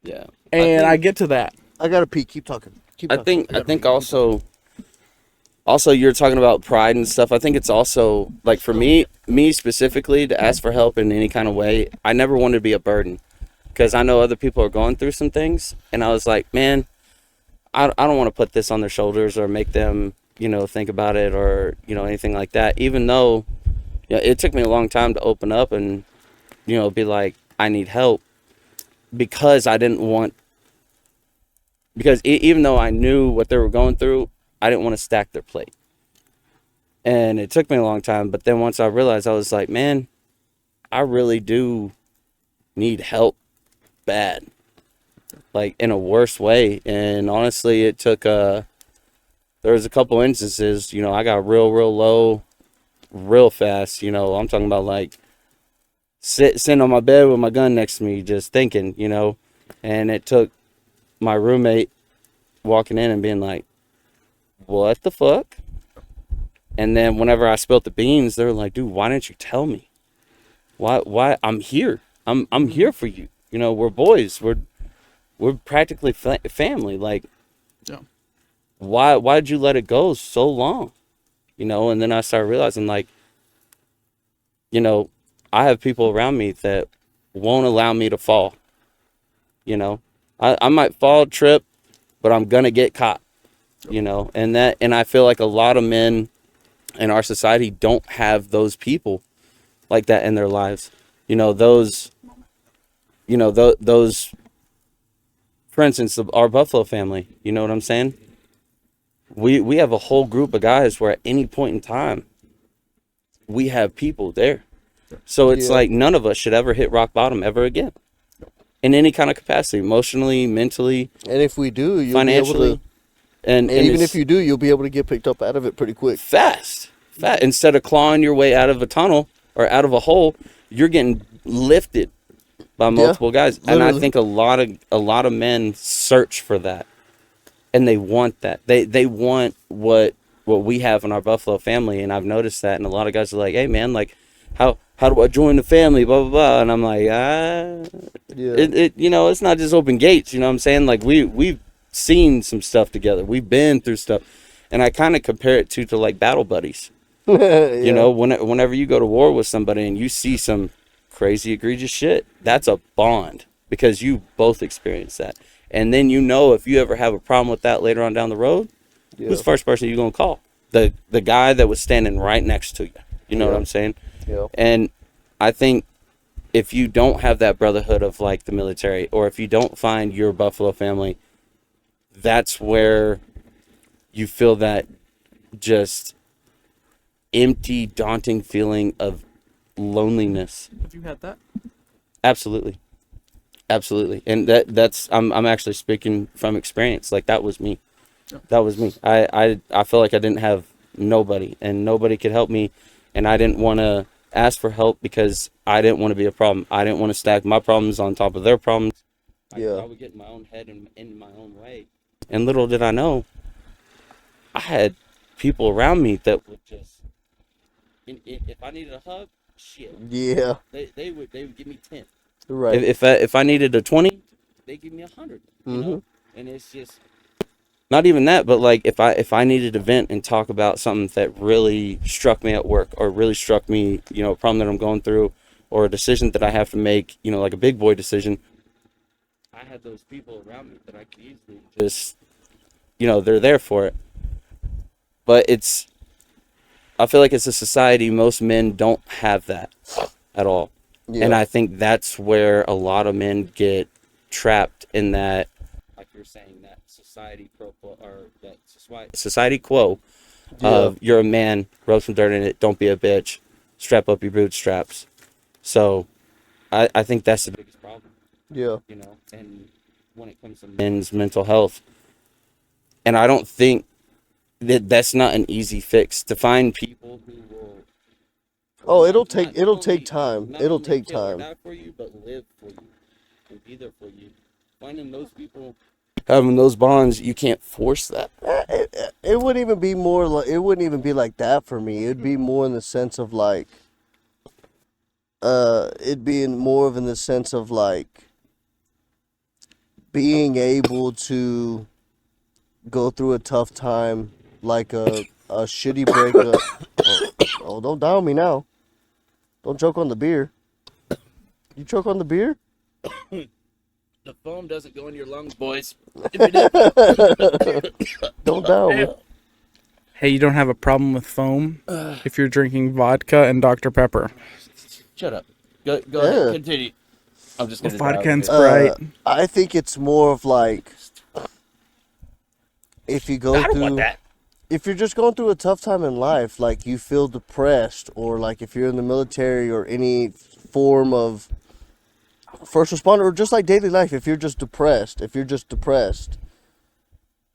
Yeah. And I get to that. I gotta pee. Keep talking. Keep I talking. think also you're talking about pride and stuff. I think it's also like for me specifically to ask for help in any kind of way. I never wanted to be a burden because I know other people are going through some things, and I was like, man, I don't want to put this on their shoulders or make them, think about it or, anything like that. Even though, it took me a long time to open up and, be like, I need help because I didn't want, because even though I knew what they were going through, I didn't want to stack their plate. And it took me a long time, but then once I realized, I was like, man, I really do need help bad, like in a worse way. And honestly, it took there was a couple instances, you know, I got real low real fast. You know, I'm talking about like sitting on my bed with my gun next to me, just thinking, you know. And it took my roommate walking in and being like, what the fuck? And then whenever I spilled the beans, they were like, dude, why didn't you tell me? Why I'm here. I'm here for you. You know, we're boys. We're practically family. Like, Yeah. why'd you let it go so long? You know, and then I started realizing, like, you know, I have people around me that won't allow me to fall. You know, I might fall, trip, but I'm gonna get caught. You know, and I feel like a lot of men in our society don't have those people like that in their lives. You know, those, for instance, our Buffalo family, you know what I'm saying? We have a whole group of guys where at any point in time, we have people there. So it's like none of us should ever hit rock bottom ever again. In any kind of capacity, emotionally, mentally, And if we do, you'll financially. be able to, And even if you do, you'll be able to get picked up out of it pretty quick. fast. Instead of clawing your way out of a tunnel or out of a hole, you're getting lifted by multiple guys. And I literally. think a lot of men search for that, and they want that. They want what we have in our Buffalo family, and I've noticed that. And a lot of guys are like, "Hey, man, like, how do I join the family?" Blah blah blah. And I'm like, you know, it's not just open gates. You know what I'm saying? Like we've seen some stuff together. We've been through stuff, and I kind of compare it to like battle buddies. You know, whenever you go to war with somebody and you see some crazy egregious shit, that's a bond because you both experienced that. And then, you know, if you ever have a problem with that later on down the road, who's the first person you're gonna call? The guy that was standing right next to you. You know what I'm saying? Yeah. And I think if you don't have that brotherhood of like the military, or if you don't find your Buffalo family, that's where you feel that just empty, daunting feeling of loneliness. Have you had that? Absolutely. And that's I'm actually speaking from experience. Like that was me. That was me. I feel like I didn't have nobody, and nobody could help me, and I didn't want to ask for help because I didn't want to be a problem. I didn't want to stack my problems on top of their problems. I would get in my own head and in my own way. And little did I know, I had people around me that would just, if I needed a hug, shit. Yeah. They would give me 10. Right. If I needed a 20, they give me 100. You know? And it's just not even that, but like if I needed to vent and talk about something that really struck me at work, or really struck me, you know, a problem that I'm going through, or a decision that I have to make, you know, like a big boy decision, I had those people around me that I could easily just, you know, they're there for it. But I feel like it's a society, most men don't have that at all. Yeah. And I think that's where a lot of men get trapped in that, like you're saying, that society quo of you're a man, rub some dirt in it, don't be a bitch, strap up your bootstraps. So I think that's the biggest problem. Yeah. You know, and when it comes to men's mental health, and I don't think that's not an easy fix to find people who will. Oh, it'll take time. It'll take time. Not for you, but live for you and be there for you. Finding those people, having those bonds, you can't force that. It wouldn't even be more like, it wouldn't even be like that for me. It'd be more in the sense of like, it'd be more of in the sense of like being able to go through a tough time, like a shitty breakup. Oh, don't down me now. Don't choke on the beer. You choke on the beer? The foam doesn't go in your lungs, boys. Don't down me. Hey, you don't have a problem with foam if you're drinking vodka and Dr. Pepper. Shut up. Go ahead. Continue. I'm just gonna vodka and Sprite. I think it's more of like if you go I don't through. want that. if you're just going through a tough time in life, like you feel depressed, or like if you're in the military or any form of first responder, or just like daily life, if you're just depressed,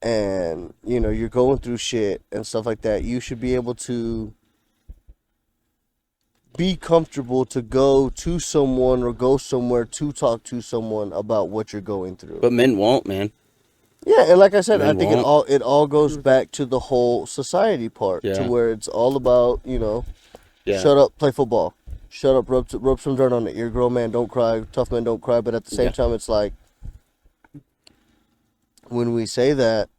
and you know you're going through shit and stuff like that, you should be able to be comfortable to go to someone or go somewhere to talk to someone about what you're going through. But men won't, man. Yeah, and like I said, Men I think won't. it all goes back to the whole society part, to Yeah. where it's all about, you know, Yeah. shut up, play football. Shut up, rub some dirt on it. You're a grown man, don't cry. Tough men don't cry. But at the same Yeah. time, it's like, when we say that,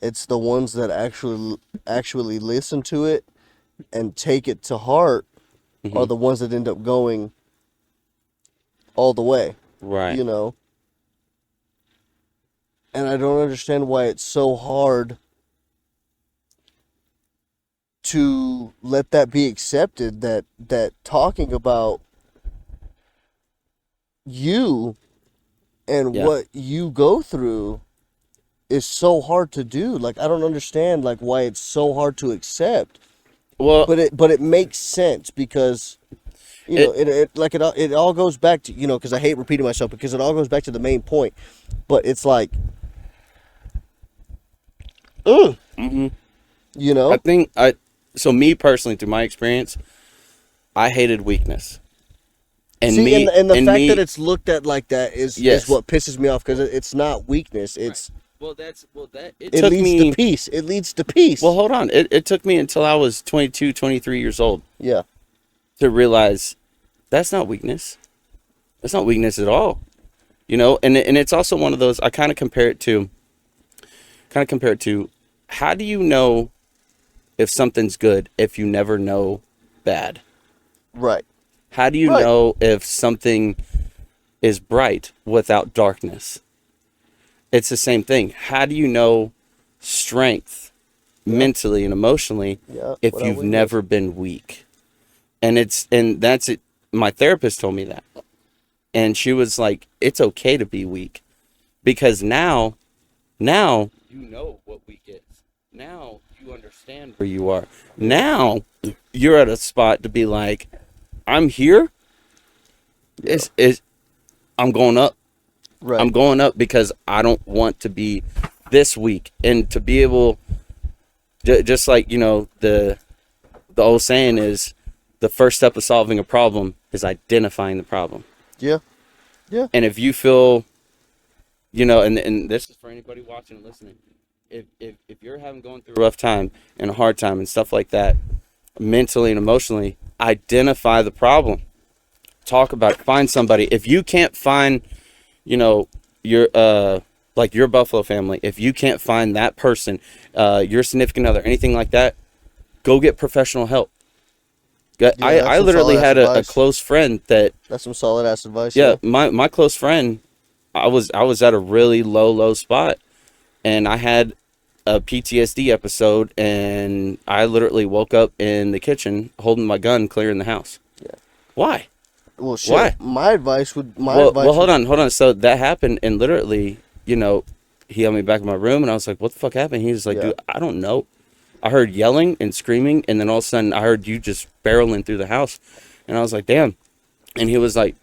it's the ones that actually listen to it and take it to heart are the ones that end up going all the way. Right. You know? And I don't understand why it's so hard to let that be accepted, that talking about you and Yeah. what you go through is so hard to do. Like, I don't understand like why it's so hard to accept. Well, But it makes sense, because you know it all goes back to, you know, because I hate repeating myself, because it all goes back to the main point. But it's like, you know, I think so me personally, through my experience, I hated weakness. And see, and the fact me, that it's looked at like that is what pisses me off, because it's not weakness. It's it it took leads me to peace. It leads to peace. Well, hold on. It took me until I was 22, 23 years old Yeah. to realize that's not weakness. That's not weakness at all. You know, and it's also one of those, I kind of compare it to how do you know if something's good if you never know bad? Right. How do you Right. know if something is bright without darkness? It's the same thing. How do you know strength mentally and emotionally Yeah, if without you've weakness. never been weak? And that's it. My therapist told me that. And she was like, it's okay to be weak, because now you know what weak is. Now you understand where you are. Now you're at a spot to be like, I'm here. I'm going up. Right. I'm going up because I don't want to be this weak. And to be able, just like, you know, the old saying is, the first step of solving a problem is identifying the problem. Yeah. Yeah. And if you feel, you know, and this is for anybody watching and listening, if you're going through a rough time and a hard time and stuff like that, mentally and emotionally, identify the problem. Talk about it. Find somebody. If you can't find, you know, your like your Buffalo family, if you can't find that person, your significant other, anything like that, go get professional help. I literally had a close friend that. That's some solid ass advice. Yeah, my close friend, I was at a really low spot, and I had a PTSD episode, and I literally woke up in the kitchen holding my gun, clearing the house. Yeah. Why? Well, shit. Why? My advice would. Well, hold on. So that happened, and literally, you know, he held me back in my room, and I was like, "What the fuck happened?" He was like, "Dude, I don't know. I heard yelling and screaming, and then all of a sudden, I heard you just barreling through the house," and I was like, "Damn." And he was like,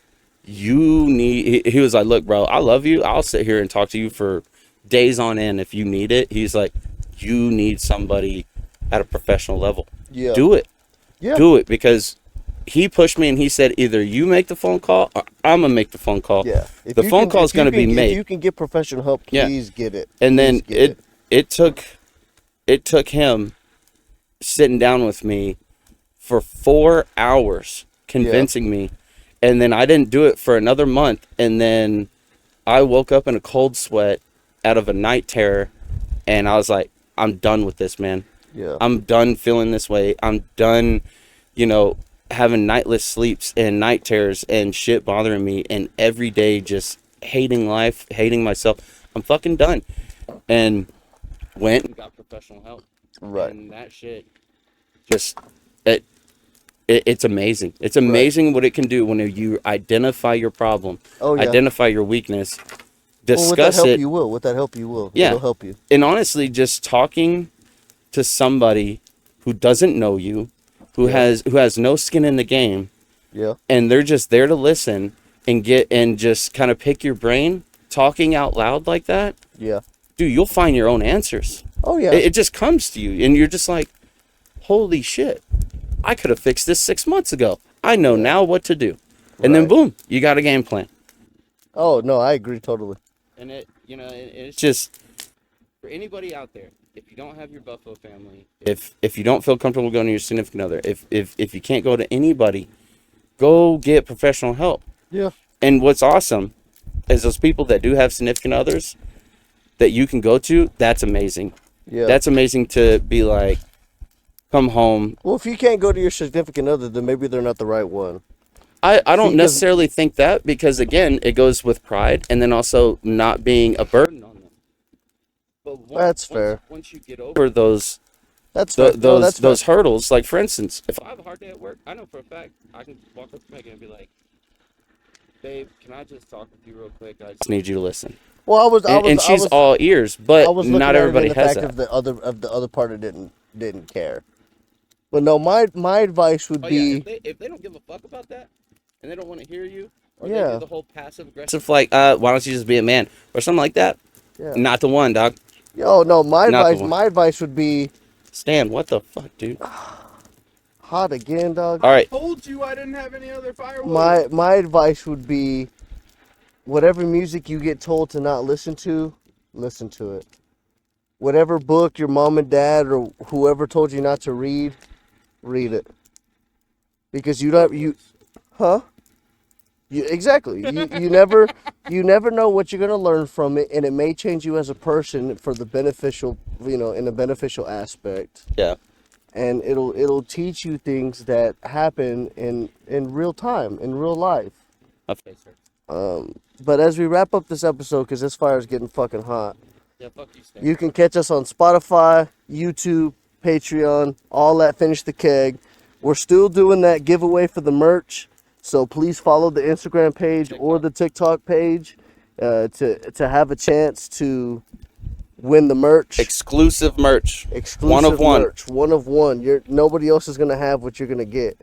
he was like, "Look, bro, I love you. I'll sit here and talk to you for days on end if you need it." He's like, "You need somebody at a professional level. Yeah. Do it. Yeah. Do it," because he pushed me and he said, either you make the phone call or I'm going to make the phone call. Yeah. The phone call is going to be made. If you can get professional help, please get it. And then it took him sitting down with me for 4 hours convincing me. And then I didn't do it for another month. And then I woke up in a cold sweat out of a night terror. And I was like, I'm done with this, man. Yeah. I'm done feeling this way. I'm done, you know, having nightless sleeps and night terrors and shit bothering me. And every day just hating life, hating myself. I'm fucking done. And went and got professional help. Right. And that shit just, it's amazing. It's amazing what it can do when you identify your problem, identify your weakness, discuss with that help it. you will. With that help you will. Yeah. It'll help you. And honestly, just talking to somebody who doesn't know you, who has no skin in the game, and they're just there to listen and just kind of pick your brain, talking out loud like that, dude, you'll find your own answers. Oh yeah. It just comes to you, and you're just like, holy shit, I could have fixed this 6 months ago. I know now what to do. And then boom, you got a game plan. Oh no, I agree totally. And it's just for anybody out there, if you don't have your Buffalo family, if you don't feel comfortable going to your significant other, if you can't go to anybody, go get professional help. Yeah. And what's awesome is those people that do have significant others that you can go to, that's amazing. Yeah. That's amazing to be like, come home. Well, if you can't go to your significant other, then maybe they're not the right one. I don't necessarily think that, because again, it goes with pride and then also not being a burden on them. But That's fair. Once you get over those That's fair. those hurdles, like for instance, if I have a hard day at work, I know for a fact I can walk up to Megan and be like, babe, can I just talk with you real quick? I just need you to listen. Well, And she's all ears, but not everybody has that. Of the other party didn't care. But no, my advice would be if they don't give a fuck about that and they don't want to hear you, or they Yeah. do the whole passive aggressive like, why don't you just be a man or something like that? Yeah. Not the one, dog. Oh no, my Not the advice one. my advice would be Stan, what the fuck, dude? hot again, dog. All right, Told you I didn't have any other firewood. My advice would be whatever music you get told to not listen to it. Whatever book your mom and dad or whoever told you not to read it. Because exactly. You never know what you're gonna learn from it, and it may change you as a person for the beneficial, in a beneficial aspect. yeah. And it'll teach you things that happen in real time, in real life. My face hurts. But as we wrap up this episode, because this fire is getting fucking hot, Yeah, fuck you, Stan. you can catch us on Spotify, YouTube, Patreon, all that Finish the Keg. We're still doing that giveaway for the merch, so please follow the Instagram page or the TikTok page to have a chance to win the merch. Exclusive merch. Exclusive One of one. merch. One of one. Nobody else is gonna have what you're gonna get.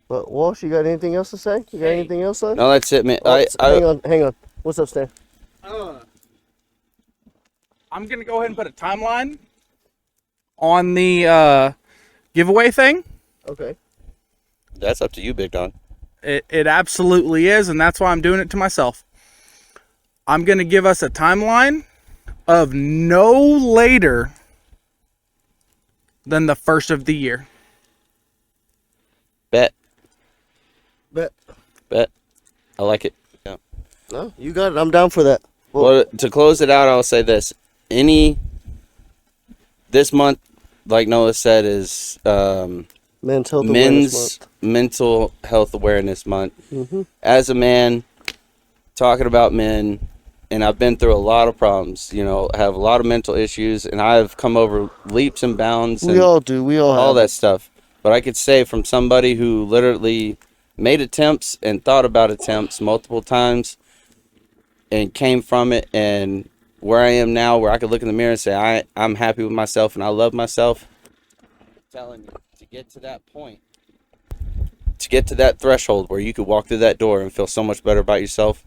But Walsh, you got anything else to say? You got anything else, son? No, that's it, man. Hang on. What's up, Stan? I'm gonna go ahead and put a timeline on the giveaway thing. Okay. That's up to you, big dog. It absolutely is, and that's why I'm doing it to myself. I'm gonna give us a timeline of no later than the first of the year. Bet. Bet. I like it. Yeah. No, you got it. I'm down for that. Well, to close it out, I'll say this. This month, like Noah said, is Men's mental health awareness month. Mm-hmm. As a man, talking about men, and I've been through a lot of problems, have a lot of mental issues, and I've come over leaps and bounds. We all do. We all have that stuff. But I could say from somebody who literally made attempts and thought about attempts multiple times and came from it, and where I am now, where I could look in the mirror and say, I'm happy with myself and I love myself. I'm telling you, to get to that point, to get to that threshold where you could walk through that door and feel so much better about yourself,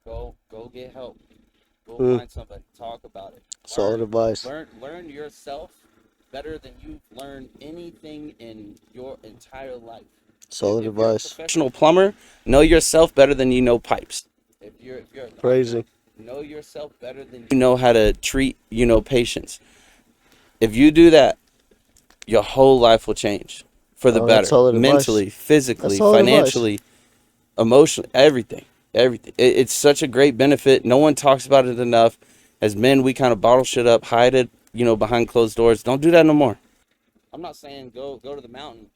go get help. Go find somebody. Talk about it. Solid advice. Learn yourself better than you've learned anything in your entire life. Solid If advice. you're a professional plumber, know yourself better than you know pipes. If you're a doctor, Crazy. know yourself better than you know how to treat, patients. If you do that, your whole life will change for the that's better. solid advice. Mentally, physically, That's solid financially, emotionally, everything. It's such a great benefit. No one talks about it enough. As men, we kind of bottle shit up, hide it, behind closed doors. Don't do that no more. I'm not saying go to the mountain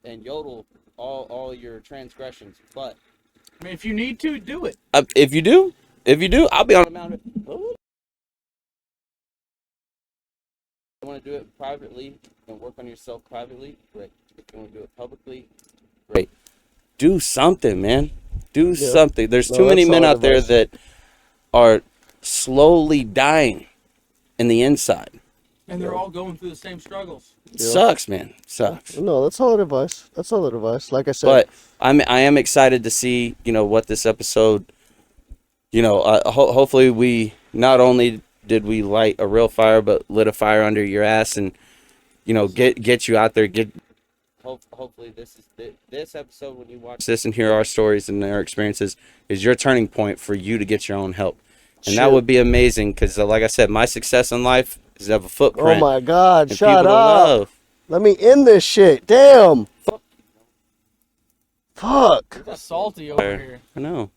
and yodel all your transgressions, but I mean, if you need to, do it. if you do, I'll be on the mountain. You want to do it privately and work on yourself privately? Great. If you want to do it publicly? Great. Do something, man. Do something. There's too many men out there that are slowly dying in the inside. And they're all going through the same struggles. Sucks, man. Sucks. No, that's solid advice. That's solid advice. Like I said, But I am excited to see, what this episode, hopefully we not only did we light a real fire, but lit a fire under your ass and, get you out there. Hopefully this episode, when you watch this and hear our stories and our experiences, is your turning point for you to get your own help. And that would be amazing because, like I said, my success in life is to have a footprint. oh my God, and shut people to up. love. Let me end this shit. Damn. Fuck. You're salty over here. I know.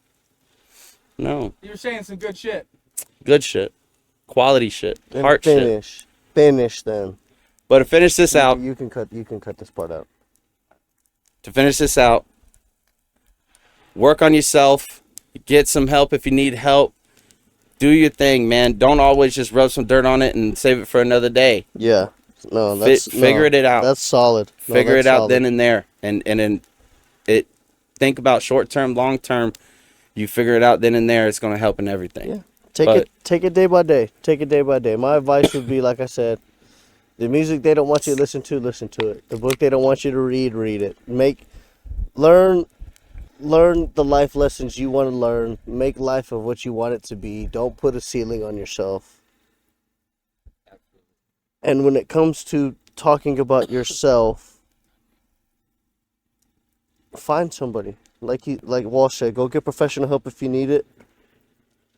No. You're saying some good shit. Good shit. Quality shit. Then Heart shit. Finish then. But to finish this out, You can cut this part out. work on yourself. Get some help if you need help. Do your thing, man. Don't always just rub some dirt on it and save it for another day. Yeah. No, that's Figure it out. That's solid. No, Figure that's it out solid. then and there. And then think about short term, long term. You figure it out then and there. It's going to help in everything. Yeah. Take it day by day. Take it day by day. My advice would be, like I said, the music they don't want you to listen to it. The book they don't want you to read it. Learn the life lessons you want to learn. Make life of what you want it to be. Don't put a ceiling on yourself. And when it comes to talking about yourself, find somebody. Like Walsh said, go get professional help if you need it.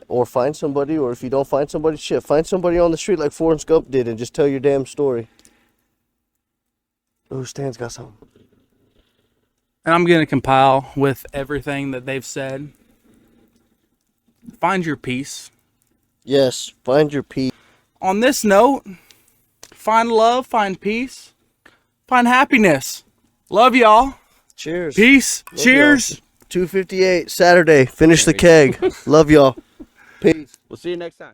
Or find somebody, or if you don't find somebody, find somebody on the street like Forrest Gump did and just tell your damn story. Ooh, Stan's got something. And I'm going to compile with everything that they've said. Find your peace. Yes, find your peace. On this note, find love, find peace, find happiness. Love y'all. Cheers. Peace. Love Cheers. y'all. 2:58 Saturday. Finish the keg. Love y'all. Peace. We'll see you next time.